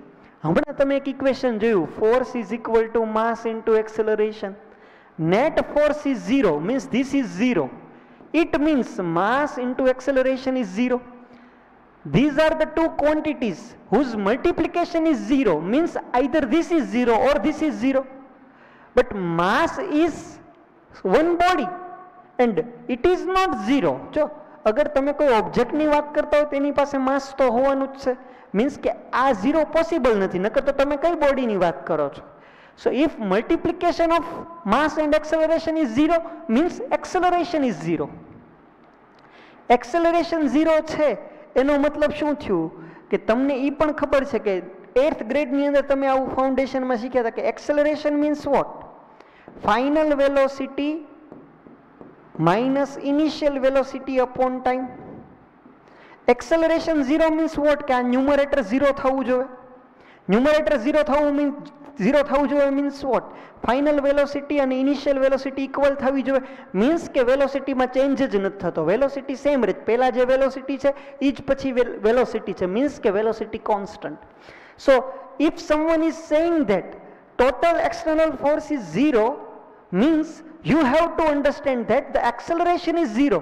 હમણાં તમે એક ઇક્વેશન જોયું, force is equal two mass into acceleration. Net force is zero, means this is zero. It means mass into acceleration is zero. These are the two quantities whose multiplication is zero, means either this is zero or this is zero. But mass is one body and it is not zero. જો અગર તમે કોઈ ઓબ્જેક્ટની વાત કરતા હો તેની પાસે માસ તો હોવાનું જ છે, મીન્સ કે આ ઝીરો પોસિબલ નથી, નકર તો તમે કઈ બોડીની વાત કરો છો? So if multiplication of mass and acceleration is zero, means acceleration is zero. Acceleration zero છે એનો મતલબ શું થયું કે તમને એ પણ ખબર છે કે 8th ગ્રેડની અંદર તમે આવું ફાઉન્ડેશનમાં શીખ્યા હતા કે acceleration means what? Final velocity minus initial velocity upon time. Acceleration zero means what? કે આ ન્યુમરેટર ઝીરો થવું જોઈએ. ન્યુમરેટર ઝીરો થવું મીન્સ ઝીરો થવું જોઈએ મીન્સ વોટ? ફાઇનલ વેલોસિટી અને ઇનિશિયલ વેલોસિટી ઇક્વલ થવી જોઈએ, મીન્સ કે વેલોસિટીમાં ચેન્જ જ નથી થતો, વેલોસિટી સેમ રહે. પહેલા જે વેલોસિટી છે એ જ પછી વેલોસિટી છે, મીન્સ કે velocity constant. So if someone is saying that total external force is zero, means you have to understand that the acceleration is zero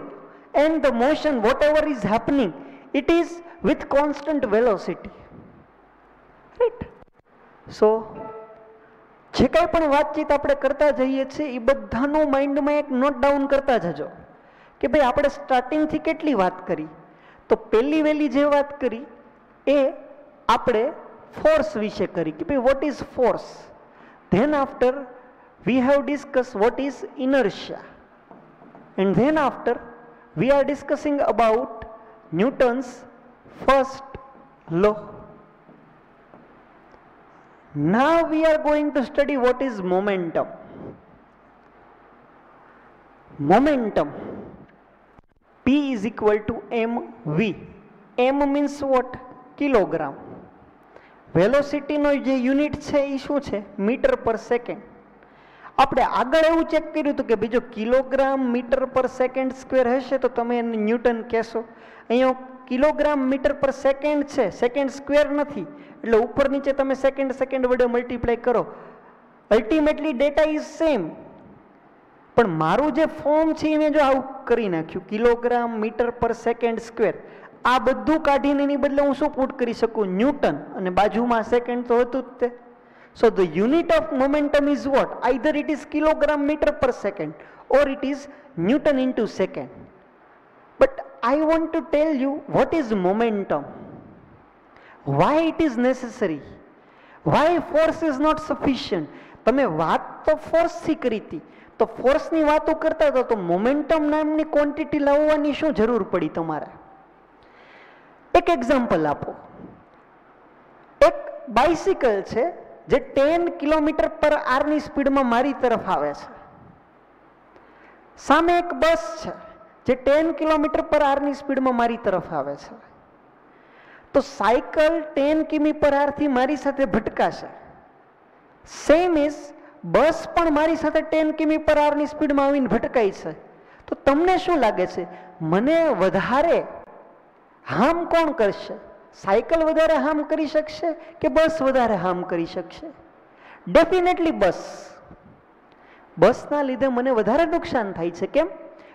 and the motion whatever is happening it is with constant velocity, right? So જે કંઈ પણ વાતચીત આપણે કરતા જઈએ છીએ એ બધાનું માઇન્ડમાં એક નોટ ડાઉન કરતા જજો કે ભાઈ આપણે સ્ટાર્ટિંગથી કેટલી વાત કરી. તો પહેલી વહેલી જે વાત કરી એ આપણે ફોર્સ વિશે કરી કે ભાઈ what is force. Than after we have discussed what is inertia, and then after we are discussing about Newton's first law. Now we are going to study what is momentum. Momentum, P is equal to mv. m means what? Kilogram. Velocity નો જે યુનિટ છે એ શું છે? મીટર પર સેકન્ડ. આપણે આગળ એવું ચેક કર્યું હતું કે બીજો કિલોગ્રામ મીટર પર સેકન્ડ સ્ક્વેર હશે તો તમે એને ન્યૂટન કહેશો. અહીંયા કિલોગ્રામ મીટર પર સેકન્ડ છે, સેકન્ડ સ્ક્વેર નથી, એટલે ઉપર નીચે તમે સેકન્ડ સેકન્ડ વડે મલ્ટીપ્લાય કરો. અલ્ટિમેટલી ડેટા ઇઝ સેમ, પણ મારું જે ફોર્મ છે એને જો આવું કરી નાખ્યું, કિલોગ્રામ મીટર પર સેકન્ડ સ્ક્વેર. આ બધું કાઢીને એની બદલે હું શું પુટ કરી શકું? ન્યૂટન, અને બાજુમાં સેકન્ડ તો હતું જ તે. So the unit of momentum is what? Either it is kilogram meter per second or it is Newton into second. But I want to tell you what is momentum, why it is necessary, why force is not sufficient. તમે વાત તો ફોર્સ થી કરી હતી, તો ફોર્સ ની વાતો કરતા હતા તો મોમેન્ટમ નામની ક્વોન્ટિટી લાવવાની શું જરૂર પડી તમારે? એક એક્ઝામ્પલ આપો. બાઇસિકલ છે જે 10 km/h ની સ્પીડમાં મારી તરફ આવે છે, સામે એક બસ છે જે 10 km/h ની સ્પીડમાં મારી તરફ આવે છે. તો સાયકલ 10 km/h થી મારી સાથે ભટકાશે. સેમ ઇઝ બસ પણ મારી સાથે 10 km/h ની સ્પીડમાં આવીને ભટકાય છે. તો તમને શું લાગે છે, મને વધારે હાર્મ કોણ કરશે? સાયકલ વધારે હાર્મ કરી શકશે કે બસ વધારે હાર્મ કરી શકશે? ડેફિનેટલી બસ. બસના લીધે મને વધારે નુકસાન થાય છે. કેમ?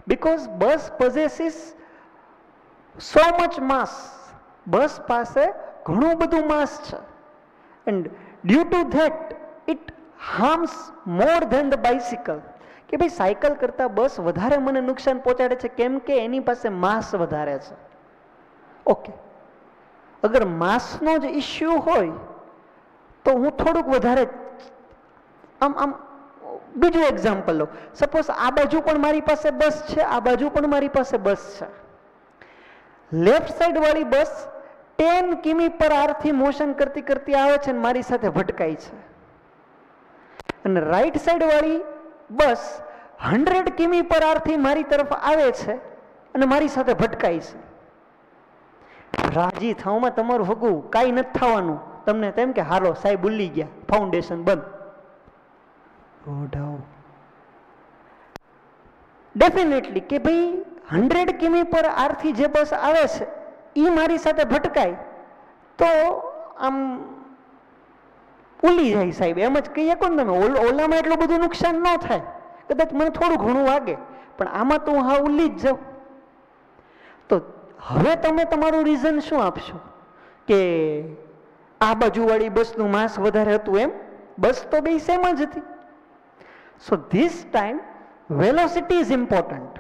બીકોઝ બસ પોઝેસીસ સો મચ માસ. બસ પાસે ઘણું બધું માસ છે, and due to that it harms more than the bicycle. કે ભાઈ સાયકલ કરતાં બસ વધારે મને નુકસાન પહોંચાડે છે, કેમ કે એની પાસે માસ વધારે છે. ઓકે, અગર માસનો જ ઇસ્યુ હોય તો હું થોડુંક વધારે આમ બીજું એક્ઝામ્પલ લો. સપોઝ આ બાજુ પણ મારી પાસે બસ છે, આ બાજુ પણ મારી પાસે બસ છે. લેફ્ટ સાઈડ વાળી બસ 10 km/h થી મોશન કરતી કરતી આવે છે અને મારી સાથે ભટકાય છે, અને રાઈટ સાઈડ વાળી બસ 100 km/h થી મારી તરફ આવે છે અને મારી સાથે ભટકાય છે. રાજી થવામાં તમારું હગું કાંઈ નથી થવાનું. તમને તેમ કે હાલો સાહેબ ભૂલી ગયા, ફાઉન્ડેશન બંધ. ડેફિનેટલી કે ભાઈ 100 km/h થી જે બસ આવે છે એ મારી સાથે ભટકાય તો આમ ઉલી જાય સાહેબ, એમ જ કહીએ કોણ તમે. ઓલામાં એટલું બધું નુકસાન ન થાય, કદાચ મને થોડું ઘણું વાગે, પણ આમાં તો હું હા ઉલી જ જાઉં. તો હવે તમે તમારું રીઝન શું આપશો કે આ બાજુવાળી બસનું માસ વધારે હતું? એમ બસ તો બે સેમ જ હતી. So this time velocity is important.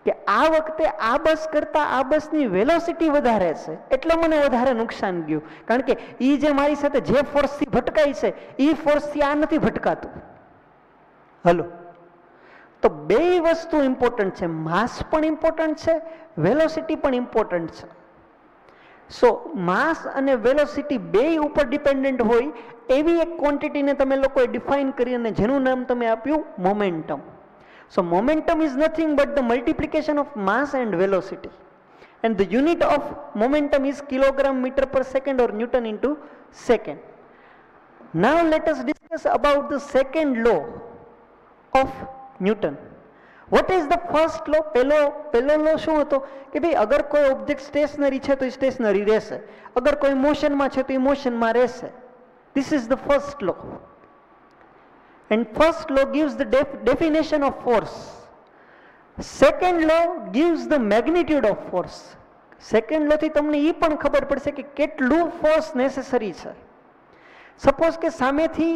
કે આ વખતે આ બસ કરતા આ બસની વેલોસિટી વધારે છે એટલે મને વધારે નુકસાન ગયું, કારણ કે એ જે મારી સાથે જે ફોર્સથી ભટકાય છે એ ફોર્સથી આ નથી ભટકાતું. હલો, તો બે વસ્તુ ઇમ્પોર્ટન્ટ છે, માસ પણ ઇમ્પોર્ટન્ટ છે, વેલોસિટી પણ ઇમ્પોર્ટન્ટ છે. સો માસ અને વેલોસિટી બે ઉપર ડિપેન્ડન્ટ હોય એવી એક ક્વોન્ટિટીને તમે લોકોએ ડિફાઇન કરી અને જેનું નામ તમે આપ્યું momentum. So momentum is nothing but the multiplication of mass and velocity, and the unit of momentum is kilogram meter per second or Newton into second. Now let us discuss about the second law of Newton. What is the first law? પહેલો law શું હતો કે ભાઈ અગર કોઈ ઓબ્જેક્ટ સ્ટેશનરી છે તો એ સ્ટેશનરી રહેશે, અગર કોઈ મોશનમાં છે તો એ મોશનમાં રહેશે. This is the first law. And first law gives the definition of force. Second law gives the magnitude of force. Second law થી તમને એ પણ ખબર પડશે કે કેટલું ફોર્સ નેસેસરી છે. સપોઝ કે સામેથી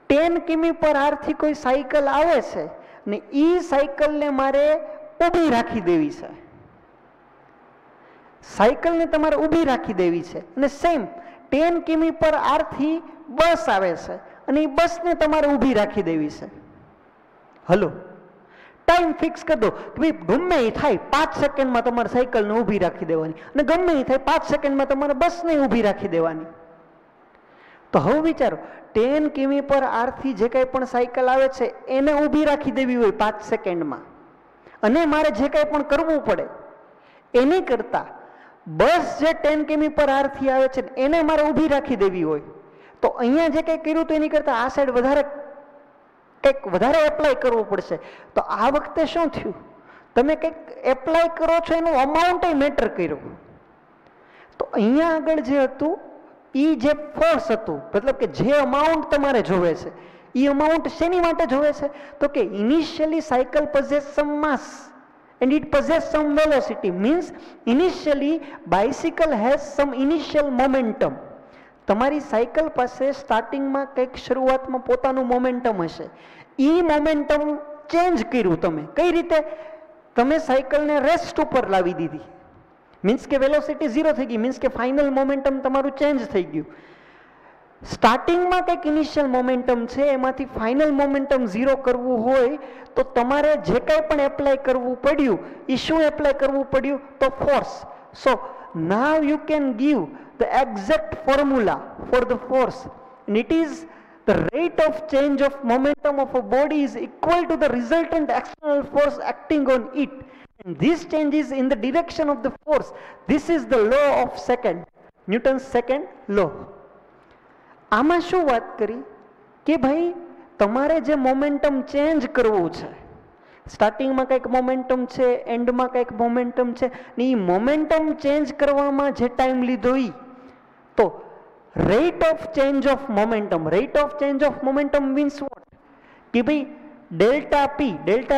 10 km/h થી કોઈ સાયકલ આવે છે ને એ સાયકલને મારે ઊભી રાખી દેવી છે. સાયકલને તમારે ઊભી રાખી દેવી છે અને સેમ 10 km/h થી બસ આવે છે અને એ બસને તમારે ઊભી રાખી દેવી છે. હલો, ટાઈમ ફિક્સ કરી દો કે ભાઈ ગમે એ થાય 5 સેકન્ડમાં તમારે સાયકલને ઊભી રાખી દેવાની, અને ગમે એ થાય 5 સેકન્ડમાં તમારે બસને ઊભી રાખી દેવાની. તો હવે વિચારો 10 km/h થી જે કંઈ પણ સાયકલ આવે છે એને ઊભી રાખી દેવી હોય 5 સેકન્ડમાં, અને મારે જે કંઈ પણ કરવું પડે એની કરતાં બસ જે 10 km/h થી આવે છે એને મારે ઊભી રાખી દેવી હોય, તો અહીંયા જે કંઈ કર્યું તો એની કરતાં આ સાઈડ વધારે કંઈક વધારે એપ્લાય કરવું પડશે. તો આ વખતે શું થયું, તમે કંઈક એપ્લાય કરો છો એનું અમાઉન્ટ મેટર કર્યું. તો અહીંયા આગળ જે હતું એ જે ફોર્સ હતું, મતલબ કે જે અમાઉન્ટ તમારે જોવે છે એ અમાઉન્ટ શેની માટે જોવે છે, તો કે initially cycle possess some mass and it possess some velocity, means initially bicycle has some initial momentum. તમારી સાયકલ પાસે સ્ટાર્ટિંગમાં કંઈક શરૂઆતમાં પોતાનું મોમેન્ટમ હશે, એ મોમેન્ટમ ચેન્જ કર્યું તમે. કઈ રીતે? તમે સાયકલને રેસ્ટ ઉપર લાવી દીધી, મીન્સ કે વેલોસિટી 0 થઈ ગઈ, મીન્સ કે ફાઇનલ મોમેન્ટમ તમારું ચેન્જ થઈ ગયું. સ્ટાર્ટિંગમાં કંઈક ઇનિશિયલ મોમેન્ટમ છે, એમાંથી ફાઇનલ મોમેન્ટમ 0 કરવું હોય તો તમારે જે કંઈ પણ એપ્લાય કરવું પડ્યું એ શું એપ્લાય કરવું પડ્યું? તો force. So now you can give the exact formula for the force, and it is the rate of change of momentum of a body is equal to the resultant external force acting on it, and this change is in the direction of the force. This is the law of second, Newton's second law. આમાં શું વાત કરી કે ભાઈ તમારે જે મોમેન્ટમ ચેન્જ કરવું છે, સ્ટાર્ટિંગમાં કંઈક મોમેન્ટમ છે, એન્ડમાં કંઈક મોમેન્ટમ છે, ને એ મોમેન્ટમ ચેન્જ કરવામાં જે ટાઈમ લીધો એ તો rate of change of momentum, rate of change of momentum means what? कि भाई delta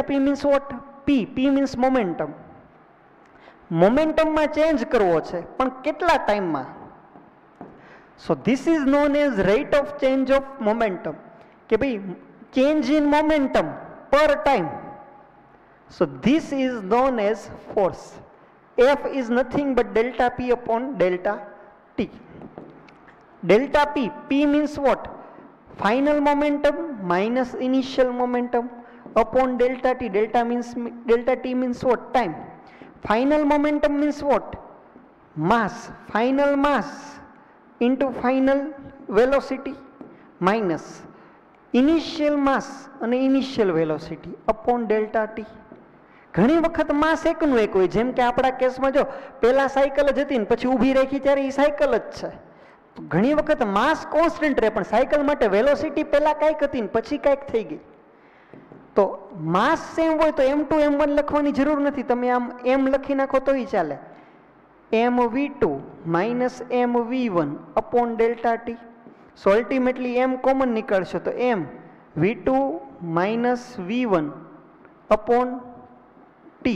p means what? p means momentum. momentum માં change કરવો છે પણ કેટલા ટાઈમમાં? so this is known as rate of change of momentum, कि भाई change in momentum per time. so this is known as force. F is nothing but delta p upon delta t. delta p means what? Final momentum minus initial momentum upon delta t. delta t means what? Time. Final momentum means what? Mass. Final mass into final velocity minus initial mass and initial velocity upon delta t. ઘણી વખત માસ એકનું એક હોય, જેમ કે આપણા કેસમાં જો પહેલા સાયકલ જ હતી ને પછી ઊભી રાખી ત્યારે એ સાયકલ જ છે. ઘણી વખત માસ કોન્સ્ટન્ટ રહે પણ સાયકલ માટે વેલોસિટી પહેલા કાંઈક હતી ને પછી કાંઈક થઈ ગઈ. તો માસ સેમ હોય તો m2 m1 લખવાની જરૂર નથી, તમે આમ m લખી નાખો તોય ચાલે. mv2 minus mv1 upon delta t. સો અલ્ટિમેટલી m કોમન નીકળશે તો m v2 minus v1 upon t.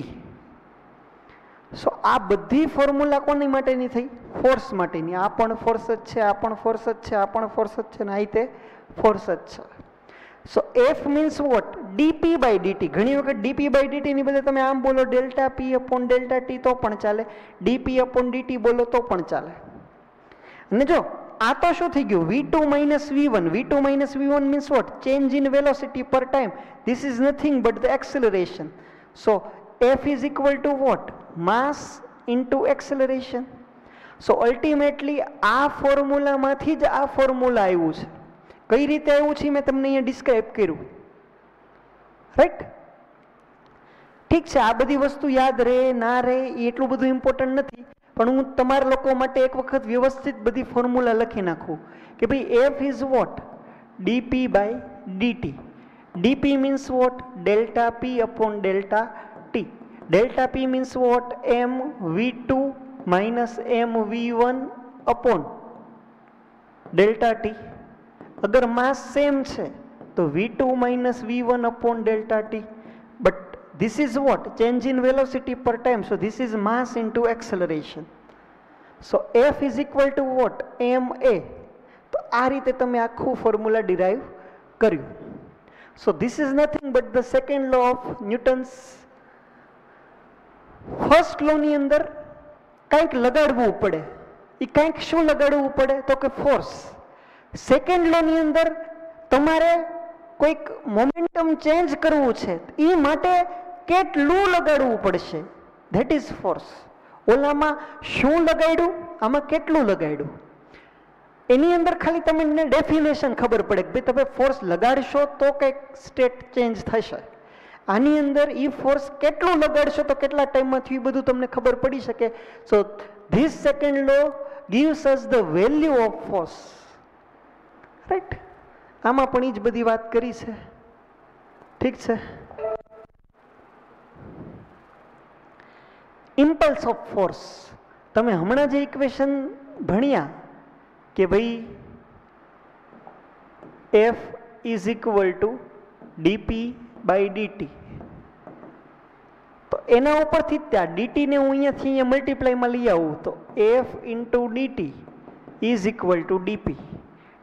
સો આ બધી ફોર્મ્યુલા કોની માટેની થઈ? ફોર્સ માટેની. આ પણ ફોર્સ જ છે, આ પણ ફોર્સ જ છે, આ પણ ફોર્સ જ છે, ને આ રીતે ફોર્સ જ છે. So F means what? dp by dt. ઘણી વખત dp બાય dt ની બદલે તમે આમ બોલો delta p upon delta t તો પણ ચાલે, dp અપોન dt બોલો તો પણ ચાલે. અને જો આ તો શું થઈ ગયું? v2 minus v1. v2 minus v1 means what? Change in velocity per time. This is nothing but the acceleration. So F is equal to what? Mass into acceleration. So ultimately આ ફોર્મ્યુલામાંથી જ આ ફોર્મ્યુલા આવ્યું છે. કઈ રીતે આવ્યું છે મેં તમને અહીંયા ડિસ્ક્રાઇબ કર્યું, રાઈટ? ઠીક છે, આ બધી વસ્તુ યાદ રહે ના રહે એ એટલું બધું ઇમ્પોર્ટન્ટ નથી, પણ હું તમારા લોકો માટે એક વખત વ્યવસ્થિત બધી ફોર્મ્યુલા લખી નાખું કે ભાઈ F is what? dp by dt. dp means what? delta p upon delta t. delta p means what? m v2 minus m v1 upon delta t. अगर मास सेम है तो v2 minus v1 upon delta t, but this is what? Change in velocity per time, so this is mass into acceleration. So F is equal to what? ma. तो आ रीते तमे आखू फॉर्मूला डिराइव कर्यु. So this is nothing but the second law of Newton's first law ની અંદર કંઈક લગાડવું પડે. એ કંઈક શું લગાડવું પડે? તો કે ફોર્સ. સેકન્ડ લો ની અંદર તમારે કોઈક મોમેન્ટમ ચેન્જ કરવું છે, એ માટે કેટલું લગાડવું પડશે, ધેટ ઇઝ ફોર્સ. ઓલામાં શું લગાડ્યું, આમાં કેટલું લગાડ્યું, એની અંદર ખાલી તમને ડેફિનેશન ખબર પડે કે ભાઈ તમે ફોર્સ લગાડશો તો કંઈક સ્ટેટ ચેન્જ થશે. આની અંદર એ ફોર્સ કેટલું લગાડશો તો કેટલા ટાઈમમાં થયું એ બધું તમને ખબર પડી શકે. So this second law gives us the value of force, right? આમાં પણ એ જ બધી વાત કરી છે, ઠીક છે? ઇમ્પલ્સ ઓફ ફોર્સ તમે હમણાં જે ઇક્વેશન ભણ્યા કે ભાઈ F is equal to dp by dt, તો એના ઉપરથી ત્યાં dt ને હું અહીંયાથી અહીંયા મલ્ટીપ્લાયમાં લઈ આવું તો F into dt is equal to dp.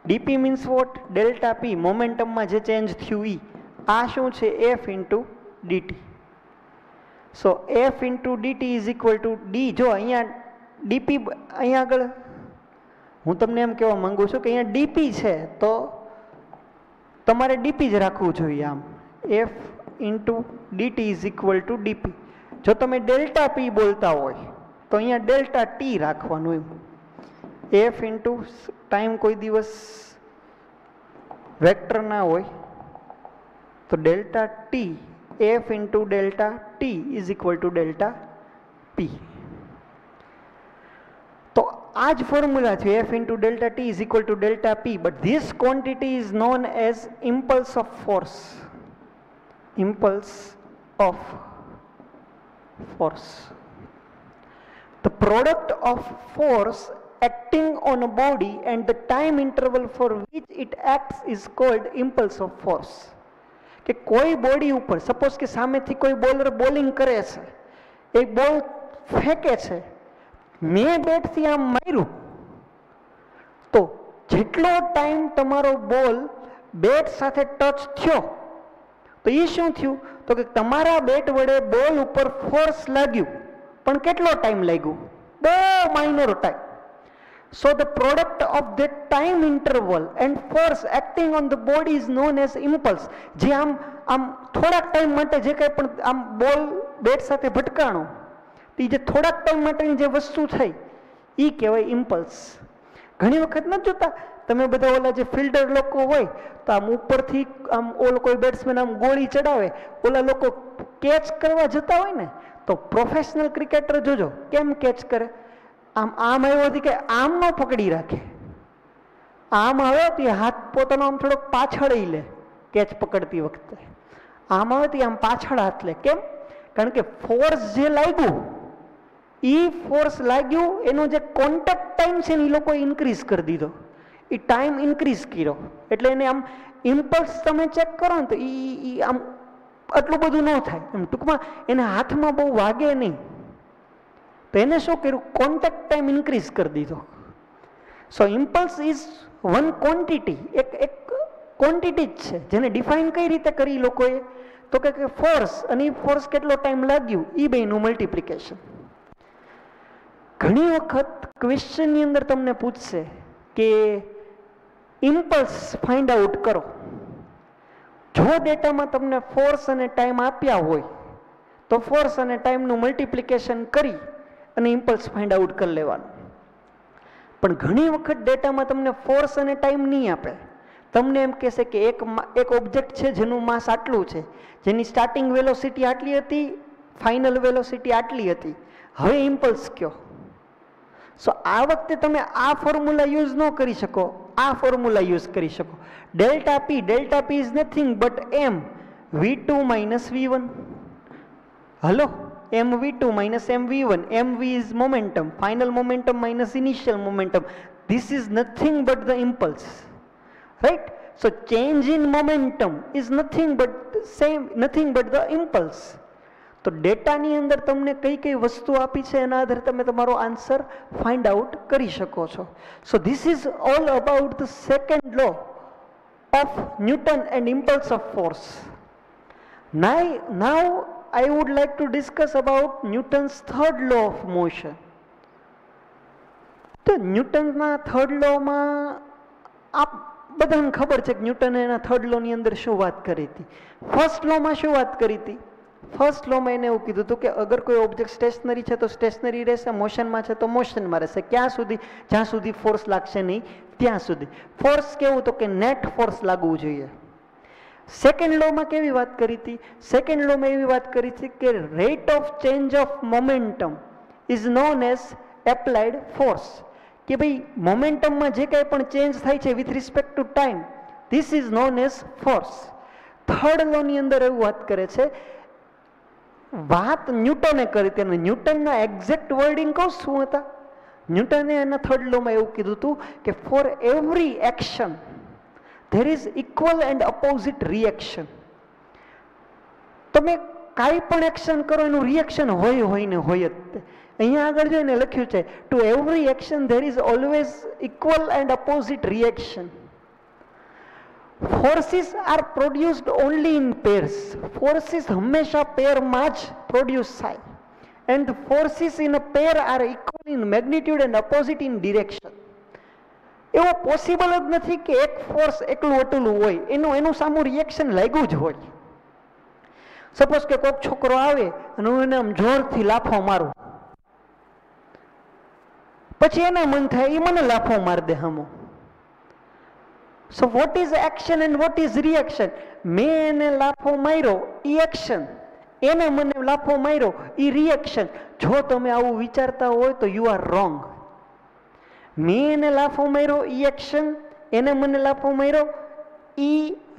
dp means what? delta p, મોમેન્ટમમાં જે ચેન્જ થયું એ. આ શું છે? F into dt. So F into dt is equal to d. જો અહીંયા dp અહીંયા આગળ હું તમને એમ કહેવા માંગુ છું કે અહીંયા dp છે તો તમારે dp જ રાખવું જોઈએ. આમ F into dt is equal to dp. જો તમે ડેલ્ટા p બોલતા હોય તો અહીંયા ડેલ્ટા t રાખવાનું એમ. એફ ઇન્ટુ ટાઈમ કોઈ દિવસ વેક્ટર ના હોય, તો delta T F into delta T is equal to delta પી. તો આ જ ફોર્મ્યુલા છે, F into delta T is equal to delta P, but this quantity is known as impulse of force. Impulse of force. The product of force acting on a body and the time interval for which it acts is called impulse of force. કે કોઈ બોડી ઉપર સપોઝ કે સામેથી કોઈ બોલર બોલિંગ કરે છે, એક બોલ ફેંકે છે, મેં બેટથી આમ માર્યું, તો જેટલો ટાઈમ તમારો બોલ બેટ સાથે ટચ થયો, તો એ શું થયું, તો કે તમારા બેટ વડે બોલ ઉપર ફોર્સ લાગ્યું, પણ કેટલો ટાઈમ લાગ્યું, બહુ minor time. So the product of the time interval and force acting on the body is known as impulse. જે આમ થોડાક ટાઈમ માટે જે કંઈ પણ આમ બોલ બેટ સાથે ભટકાણો, એ જે થોડાક ટાઈમ માટેની જે વસ્તુ થઈ એ કહેવાય ઇમ્પલ્સ. ઘણી વખત નથી જોતા તમે બધા ઓલા જે ફિલ્ડર લોકો હોય, તો આમ ઉપરથી આમ ઓલો કોઈ બેટ્સમેન આમ ગોળી ચડાવે, ઓલા લોકો કેચ કરવા જતા હોય ને, તો પ્રોફેશનલ ક્રિકેટર જોજો કેમ કેચ કરે, આમ આવ્યો હતી કે આમ ન પકડી રાખે, આમ આવ્યો તો હાથ પોતાનો આમ થોડોક પાછળ લે કેચ પકડતી વખતે, આમ આવે તો આમ પાછળ હાથ લે. કેમ? કારણ કે ફોર્સ જે લાગ્યું, એ ફોર્સ લાગ્યું એનો જે કોન્ટેક્ટ ટાઈમ છે ને એ લોકોએ ઇન્ક્રીઝ કરી દીધો, એ ટાઈમ ઇન્ક્રીઝ કર્યો, એટલે એને આમ ઇમ્પલ્સ તમે ચેક કરો ને તો એ આમ આટલું બધું ન થાય, એમ ટૂંકમાં એને હાથમાં બહુ વાગે નહીં, તો એને શું કર્યું, કોન્ટેક્ટ ટાઈમ ઇન્ક્રીઝ કરી દીધો. સો ઇમ્પલ્સ ઇઝ વન ક્વોન્ટિટી, એક ક્વોન્ટિટી જ છે, જેને ડિફાઇન કઈ રીતે કરી લોકોએ, તો કે ફોર્સ, અને એ ફોર્સ કેટલો ટાઈમ લાગ્યું એ બેનું મલ્ટિપ્લિકેશન. ઘણી વખત ક્વેશ્ચનની અંદર તમને પૂછશે કે ઇમ્પલ્સ ફાઇન્ડ આઉટ કરો. જો ડેટામાં તમને ફોર્સ અને ટાઈમ આપ્યા હોય તો ફોર્સ અને ટાઈમનું મલ્ટિપ્લિકેશન કરી અને ઇમ્પલ્સ ફાઇન્ડ આઉટ કરી લેવાનું. પણ ઘણી વખત ડેટામાં તમને ફોર્સ અને ટાઈમ નહીં આપે, તમને એમ કહેશે કે એક ઓબ્જેક્ટ છે જેનું માસ આટલું છે, જેની સ્ટાર્ટિંગ વેલોસિટી આટલી હતી, ફાઇનલ વેલોસિટી આટલી હતી, હવે ઇમ્પલ્સ કયો. સો આ વખતે તમે આ ફોર્મ્યુલા યુઝ ન કરી શકો, આ ફોર્મ્યુલા યુઝ કરી શકો. Delta P is nothing but M v2 minus v1. Hello, M v2 minus M v1. M v is momentum, final momentum minus initial momentum. This is nothing but the impulse, right? So change in momentum is nothing but the impulse. તો ડેટાની અંદર તમને કઈ કઈ વસ્તુ આપી છે એના આધારે તમે તમારો આન્સર ફાઇન્ડ આઉટ કરી શકો છો. So this is all about the second law of Newton and impulse of force. Now I would like to discuss about Newton's third law of motion. તો ન્યૂટનના થર્ડ લોમાં આપ બધાને ખબર છે કે ન્યૂટને એના થર્ડ લો ની અંદર શું વાત કરી હતી. ફર્સ્ટ લોમાં શું વાત કરી હતી? ફર્સ્ટ લોમાં એને એવું કીધું હતું કે અગર કોઈ ઓબ્જેક્ટ સ્ટેશનરી છે તો સ્ટેશનરી રહેશે, મોશનમાં છે તો મોશનમાં રહેશે. ક્યાં સુધી? જ્યાં સુધી ફોર્સ લાગશે નહીં ત્યાં સુધી. ફોર્સ કેવું? તો કે નેટ ફોર્સ લાગવું જોઈએ. સેકન્ડ લોમાં કેવી વાત કરી હતી? સેકન્ડ લોમાં એવી વાત કરી હતી કે rate of change of momentum is known as applied force. કે ભાઈ મોમેન્ટમમાં જે કંઈ પણ ચેન્જ થાય છે with respect to time, this is known as force. Third લોની અંદર એવું વાત કરે છે, વાત ન્યૂટને કરી હતી અને ન્યૂટનના એક્ઝેક્ટ વર્ડિંગ કહું શું હતા? ન્યૂટને એના થર્ડ લોમાં એવું કીધું હતું કે for every action there is equal and opposite reaction. તમે કાંઈ પણ એક્શન કરો એનું રિએક્શન હોય ને હોય જ. અહીંયા આગળ જોઈને લખ્યું છે two every action there is always equal and opposite reaction. Forces are produced only in pairs. Forces હંમેશા પેરમાં જ પ્રોડ્યુસ થાય. And the forces in a pair are equal in magnitude and opposite in direction. એવો પોસિબલ જ નથી કે એક ફોર્સ એકલું અટલું હોય, એનું સામું રિએક્શન લાગ્યું જ હોય. સપોઝ કે કોઈક છોકરો આવે અને હું એને આમ જોરથી લાફો મારું, પછી એના મન થાય એ મને લાફો માર દે હમો. So what is action and what is reaction? મેં એને લાફો માર્યો એ એક્શન, એને મને લાફો માર્યો એ રિએક્શન. જો તમે આવું વિચારતા હોય તો યુ આર રોંગ. મેં એને લાફો માર્યો એ એક્શન, એને મને લાફો માર્યો એ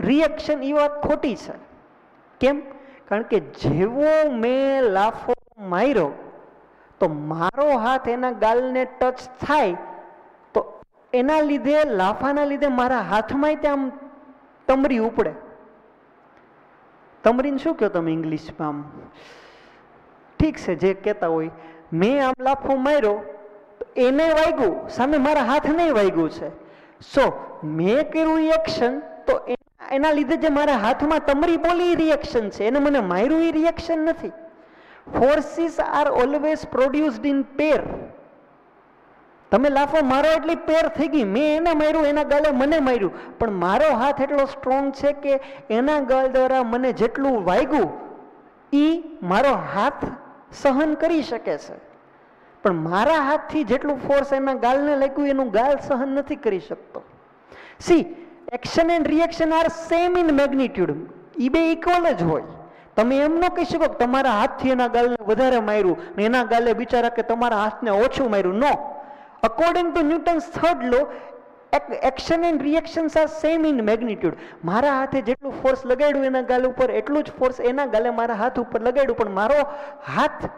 રિએક્શન, એ વાત ખોટી છે. કેમ? કારણ કે જેવો મેં લાફો માર્યો તો મારો હાથ એના ગાલને ટચ થાય તો એના લીધે, લાફાના લીધે મારા હાથમાં ત્યાં તમરી ઉપડે. તમરીને શું કહો તમે ઇંગ્લિશમાં? આમ ઠીક છે, જે કહેતા હોય. મેં આમ લાફો માર્યો એને વાગ્યું, સામે મારા હાથને વાગ્યું છે. સો મેં કર્યું એક્શન, તો એના લીધે જે મારા હાથમાં તમરી બોલી રિએક્શન છે, એને મને માર્યું એ રિએક્શન નથી. Forces are always produced in pair. તમે લાફો મારો એટલી પેર થઈ ગઈ. મેં એને માર્યું, એના ગાલે મને માર્યું, પણ મારો હાથ એટલો સ્ટ્રોંગ છે કે એના ગાલ દ્વારા મને જેટલું વાગ્યું એ મારો હાથ સહન કરી શકે છે, પણ મારા હાથથી જેટલું ફોર્સ એના ગાલને લાગ્યું એનું ગાલ સહન નથી કરી શકતો. See, action and reaction are same in magnitude. એ બે ઇક્વલ જ હોય. તમે એમ ન કહી શકો કે તમારા હાથથી એના ગાલને વધારે માર્યું ને એના ગાલે બિચારા કે તમારા હાથને ઓછું માર્યું. No. According to Newton's third law, action and reactions are same in magnitude. મારા હાથે જેટલું ફોર્સ લગાડ્યું એના ગાલ ઉપર એટલું જ ફોર્સ એના ગાલે મારા હાથ ઉપર લગાડ્યું, પણ મારો હાથ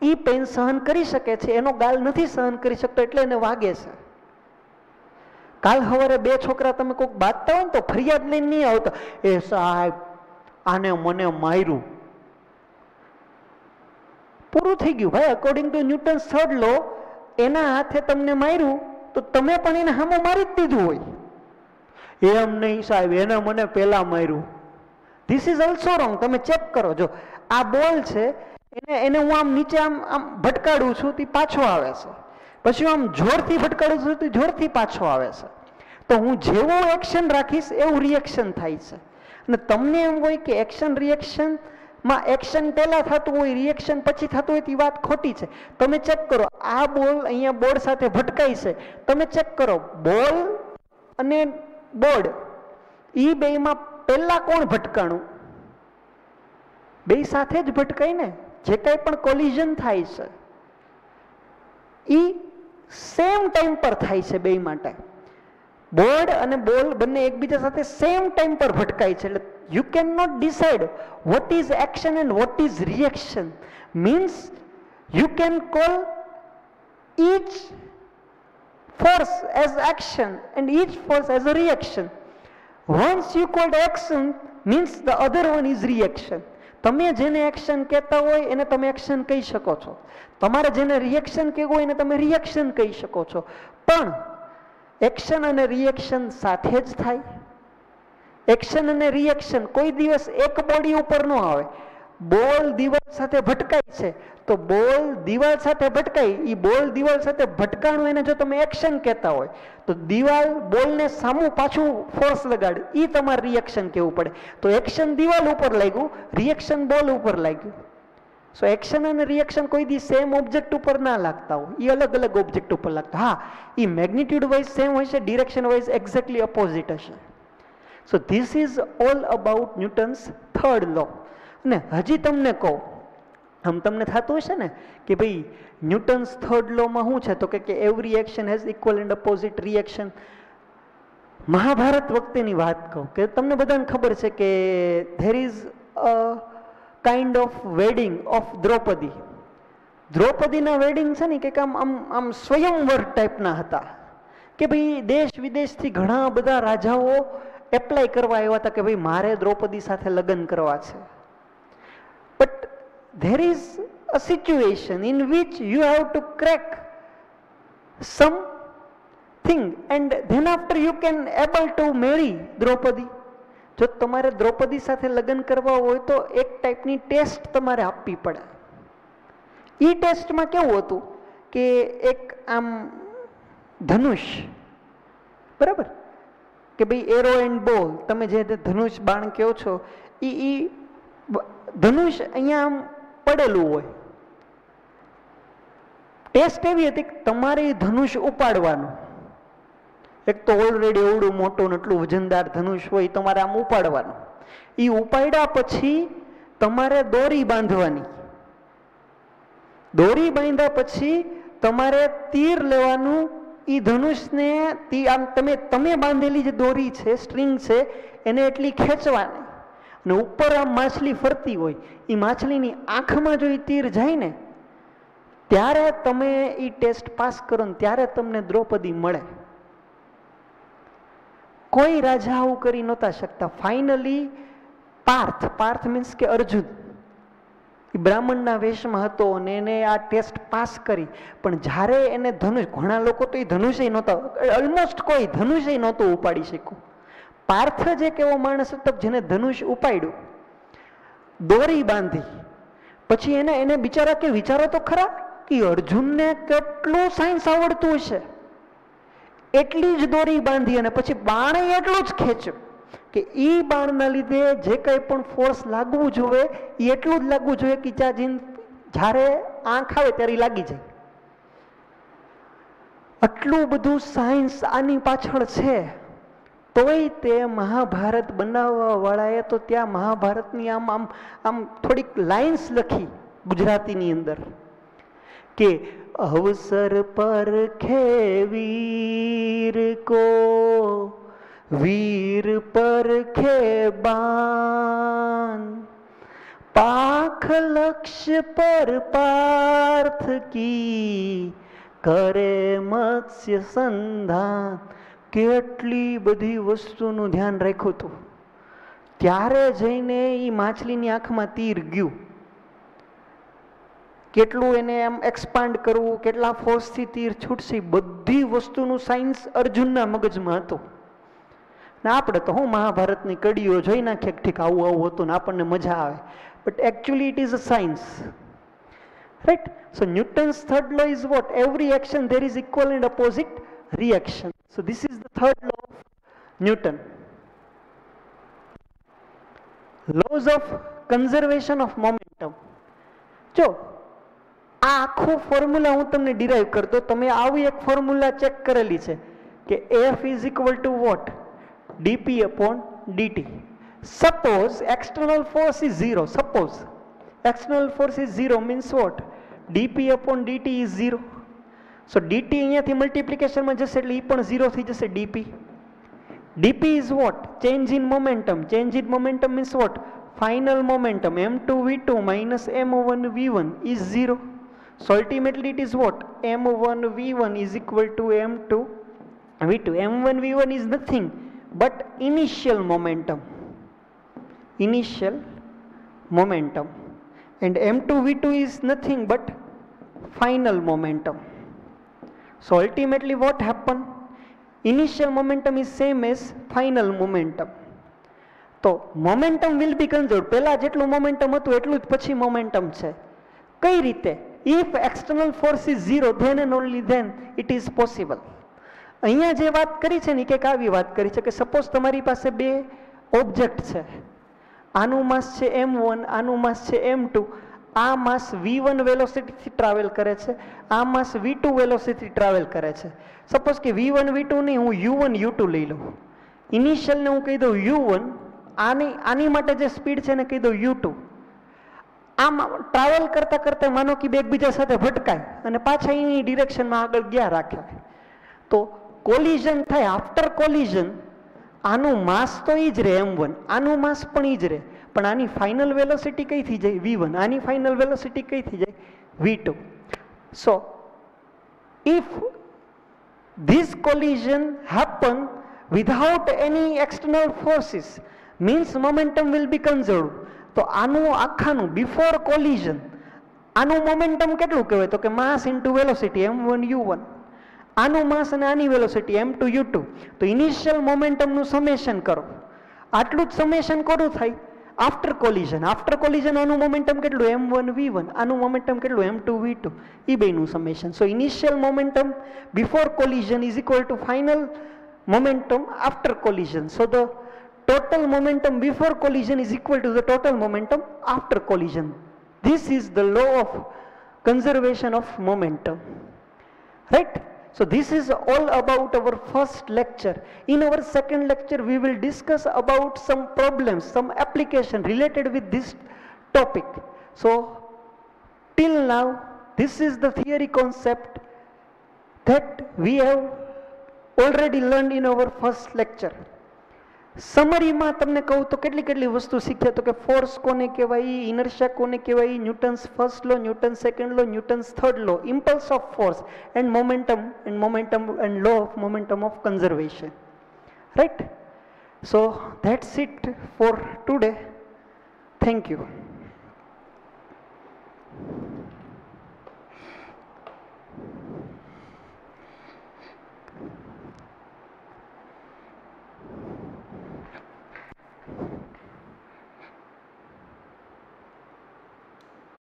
એ પેન સહન કરી શકે છે, એનો ગાલ નથી સહન કરી શકતો, એટલે એને વાગે છે. કાલ સવારે બે છોકરા તમે કોઈક બાંધતા હોય ને તો ફરિયાદ લઈને નહીં આવતા, એ સાહેબ આને મને માર્યું. પૂરું થઈ ગયું ભાઈ. અકોર્ડિંગ ટુ ન્યૂટન્સ થર્ડ લો, એના હાથે તમને માર્યું તો તમે પણ એને સામે મારી જ દીધું હોય. એમ નહીં સાહેબ, એને મને પેલા માર્યું. This is also wrong. તમે ચેક કરો. જો આ બોલ છે, એને હું આમ નીચે આમ ભટકાડું છું તે પાછો આવે છે, પછી હું આમ જોરથી ભટકાડું છું તે જોરથી પાછો આવે છે. તો હું જેવું એક્શન રાખીશ એવું રિએક્શન થાય છે. અને તમને એમ હોય કે એક્શન રિએક્શન માં એક્શન પહેલા થતું હોય રિએક્શન પછી થતું હોય, તે વાત ખોટી છે. તમે ચેક કરો. આ બોલ અહીંયા બોર્ડ સાથે ભટકાય છે. તમે ચેક કરો, બોલ અને બોર્ડ એ બેમાં પહેલા કોણ ભટકાણું? બે સાથે જ ભટકાય ને. જે કંઈ પણ કોલિઝન થાય છે એ સેમ ટાઈમ પર થાય છે બે માટે. બોર્ડ અને બોલ બંને એકબીજા સાથે સેમ ટાઈમ પર ભટકાય છે. એટલે you cannot decide what is action and what is reaction. Means you can call each force as action and each force as a reaction. Once you called action means the other one is reaction. તમે જેને એક્શન કહેતા હોય એને તમે એક્શન કહી શકો છો, તમારે જેને રિએક્શન કહેવું હોય એને તમે રિએક્શન કહી શકો છો. પણ એક્શન અને રિએક્શન સાથે જ થાય. એક્શન અને રિએક્શન કોઈ દિવસ એક બોડી ઉપર ન આવે. બોલ દિવાલ સાથે ભટકાય છે તો બોલ દિવાલ સાથે ભટકાય, એ બોલ દિવાલ સાથે ભટકાણું એને જો તમે એક્શન કહેતા હોય તો દિવાલ બોલને સામું પાછું ફોર્સ લગાડ, એ તમારે રિએક્શન કહેવું પડે. તો એક્શન દિવાલ ઉપર લાગ્યું, રિએક્શન બોલ ઉપર લાગ્યું. સો એક્શન અને રિએક્શન કોઈ દી સેમ ઓબ્જેક્ટ ઉપર ના લાગતા હોય, એ અલગ અલગ ઓબ્જેક્ટ ઉપર લાગતા. હા, એ મેગ્નિટ્યુડ વાઇઝ સેમ હોય છે, ડિરેક્શન વાઇઝ એક્ઝેક્ટલી અપોઝિટ હશે. So this is all about Newton's third law. અને હજી તમને કહું, આમ તમને થતું હશે ને કે ભાઈ ન્યૂટન્સ થર્ડ લોમાં શું છે, તો કે every action has equal and opposite reaction. Mahabharat વખતેની વાત કહું કે તમને બધાને ખબર છે કે there is a kind of wedding of Draupadi. દ્રૌપદીના વેડિંગ છે ને કે આમ સ્વયંવર ટાઈપના હતા કે ભાઈ દેશ વિદેશથી ઘણા બધા રાજાઓ એપ્લાય કરવા આવ્યા હતા કે ભાઈ મારે દ્રૌપદી સાથે લગ્ન કરવા છે. But there is a situation in which you have to crack something and then after you can able to marry Draupadi. જો તમારે દ્રૌપદી સાથે લગ્ન કરવા હોય તો એક ટાઈપની ટેસ્ટ તમારે આપવી પડે. એ ટેસ્ટમાં કેવું હતું કે એક આમ ધનુષ, બરાબર, કે ભાઈ એરો એન્ડ બો, તમે જે ધનુષ બાણ કહો છો એ ધનુષ અહીંયા આમ પડેલું હોય, ટેસ્ટ એવી હતી કે તમારે ધનુષ ઉપાડવાનું, એક તો ઓલરેડી એવડું મોટું એટલું વજનદાર ધનુષ હોય તમારે આમ ઉપાડવાનું. એ ઉપાડ્યા પછી તમારે દોરી બાંધવાની, દોરી બાંધ્યા પછી તમારે તીર લેવાનું. એ ધનુષને આમ તમે બાંધેલી જે દોરી છે, સ્ટ્રિંગ છે, એને એટલી ખેંચવાની અને ઉપર આમ માછલી ફરતી હોય, એ માછલીની આંખમાં જો એ તીર જાય ને ત્યારે તમે એ ટેસ્ટ પાસ કરો ને ત્યારે તમને દ્રૌપદી મળે. કોઈ રાજા આવું કરી નહોતા શકતા. ફાઇનલી પાર્થ મીન્સ કે અર્જુન એ બ્રાહ્મણના વેશમાં હતો અને એને આ ટેસ્ટ પાસ કરી. પણ જ્યારે એને ધનુષ, ઘણા લોકો તો એ ધનુષય નહોતા, ઓલમોસ્ટ કોઈ ધનુષય નહોતું ઉપાડી શક્યું. પાર્થ જ એક એવો માણસ હતો જેને ધનુષ ઉપાડ્યું, દોરી બાંધી, પછી એને બિચારા કે વિચારો તો ખરા કે અર્જુનને કેટલું સાયન્સ આવડતું હશે, એટલી જ દોરી બાંધી અને પછી બાણ એટલું જ ખેંચ્યું કે એ બાણના લીધે જે કંઈ પણ ફોર્સ લાગવું જોઈએ એ એટલું જ લાગવું જોઈએ કે જ્યારે આંખ આવે ત્યારે લાગી જાય. આટલું બધું સાયન્સ આની પાછળ છે. તોય તે મહાભારત બનાવવા વાળાએ તો ત્યાં મહાભારતની આમ આમ આમ થોડીક લાઇન્સ લખી ગુજરાતીની અંદર કે અવસર પર ખે વીર કો વીર પર ખે બાન, પાખ લક્ષ્ય પર પાર્થ કી કરે મત્સ્ય સંધાન. કેટલી બધી વસ્તુનું ધ્યાન રાખ્યું હતું. ત્યારે જઈને એ માછલીની આંખમાં તીર ગયું. કેટલું એને એમ એક્સપાન્ડ કરવું, કેટલા ફોર્સથી તીર છૂટશે, બધી વસ્તુનું સાયન્સ અર્જુનના મગજમાં હતું. ને આપણે તો હું મહાભારતની કડીઓ જોઈ નાખીએ ઠીક આવું આવું હતું ને આપણને મજા આવે, but actually it is a science, right? So Newton's third law is what? Every action there is equal and opposite reaction. So this is the third law of Newton. Laws of conservation of momentum. જો આ આખું ફોર્મ્યુલા હું તમને ડિરાઈવ કરતો, તમે આવી એક ફોર્મ્યુલા ચેક કરેલી છે કે F is equal to what? dp upon dt. Suppose external force is 0. Suppose external force is 0 means what? dp upon dt is 0. So dt અહીંયાથી મલ્ટિપ્લિકેશનમાં જશે એટલે એ પણ 0 થઈ જશે dp. dp is what? Change in momentum. Change in momentum means what? Final momentum m2 v2 minus m1 v1 is 0. So ultimately it is what? m1 v1 is equal to m2 v2. m1 v1 is nothing but initial momentum. Initial momentum. And m2 v2 is nothing but final momentum. So ultimately what happened? Initial momentum is same as final momentum. તો momentum will be conserved. પહેલા જેટલું momentum હતું એટલું જ પછી momentum છે. કઈ રીતે? If external force is 0, then and only then it is possible. અહીંયા જે વાત કરી છે ને કે આવી વાત કરી છે કે સપોઝ તમારી પાસે બે ઓબ્જેક્ટ છે, આનું માસ છે m1, આનું માસ છે m2. આ માસ v1 વેલોસિટીથી ટ્રાવેલ કરે છે, આ માસ v2 વેલોસિટી ટ્રાવેલ કરે છે. સપોઝ કે v1 v2 નહીં, હું u1 u2 લઈ લઉં. ઇનિશિયલને હું કહી દઉં u1, આની માટે જે સ્પીડ છે એને કહી દઉં u2. આમ ટ્રાવેલ કરતા કરતા માનો કે બે એકબીજા સાથે ભટકાય અને પાછા એની ડિરેક્શનમાં આગળ ગયા રાખે તો કોલિઝન થાય. આફ્ટર કોલિઝન આનું માસ તો એ જ રહે m1, આનું માસ પણ એ જ રહે, પણ આની ફાઇનલ વેલોસિટી કઈ થઈ જાય v1, આની ફાઇનલ વેલોસિટી કઈ થઈ જાય v2. So if this collision happen without any external forces means momentum will be conserved. તો આનું આખાનું બિફોર કોલિઝન આનું મોમેન્ટમ કેટલું કહેવાય? તો કે માસ ઇન્ટુ વેલોસિટી m1 u1. આનું માસ અને આની વેલોસિટી m2 u2. તો ઇનિશિયલ મોમેન્ટમનું સમેશન કરો. આટલું જ સમેશન કોનું થાય? After collision. આફ્ટર કોલિઝન આનું મોમેન્ટમ કેટલું? m1 v1. આનું મોમેન્ટમ કેટલું? m2 v2. એ બેનું summation. So initial momentum before collision is equal to final momentum after collision. So the total momentum before collision is equal to the total momentum after collision. This is the law of conservation of momentum, right? So this is all about our first lecture. In our second lecture, we will discuss about some problems, some application related with this topic. So till now, this is the theory concept that we have already learned in our first lecture. સમરીમાં તમને કહું તો કેટલી કેટલી વસ્તુ શીખ્યા તો કે ફોર્સ કોને કહેવાય, ઇનર્શિયા કોને કહેવાય, Newton's first law, Newton second law, Newton's third law, impulse of force and momentum and law of momentum of conservation, right? So that's it for today. Thank you.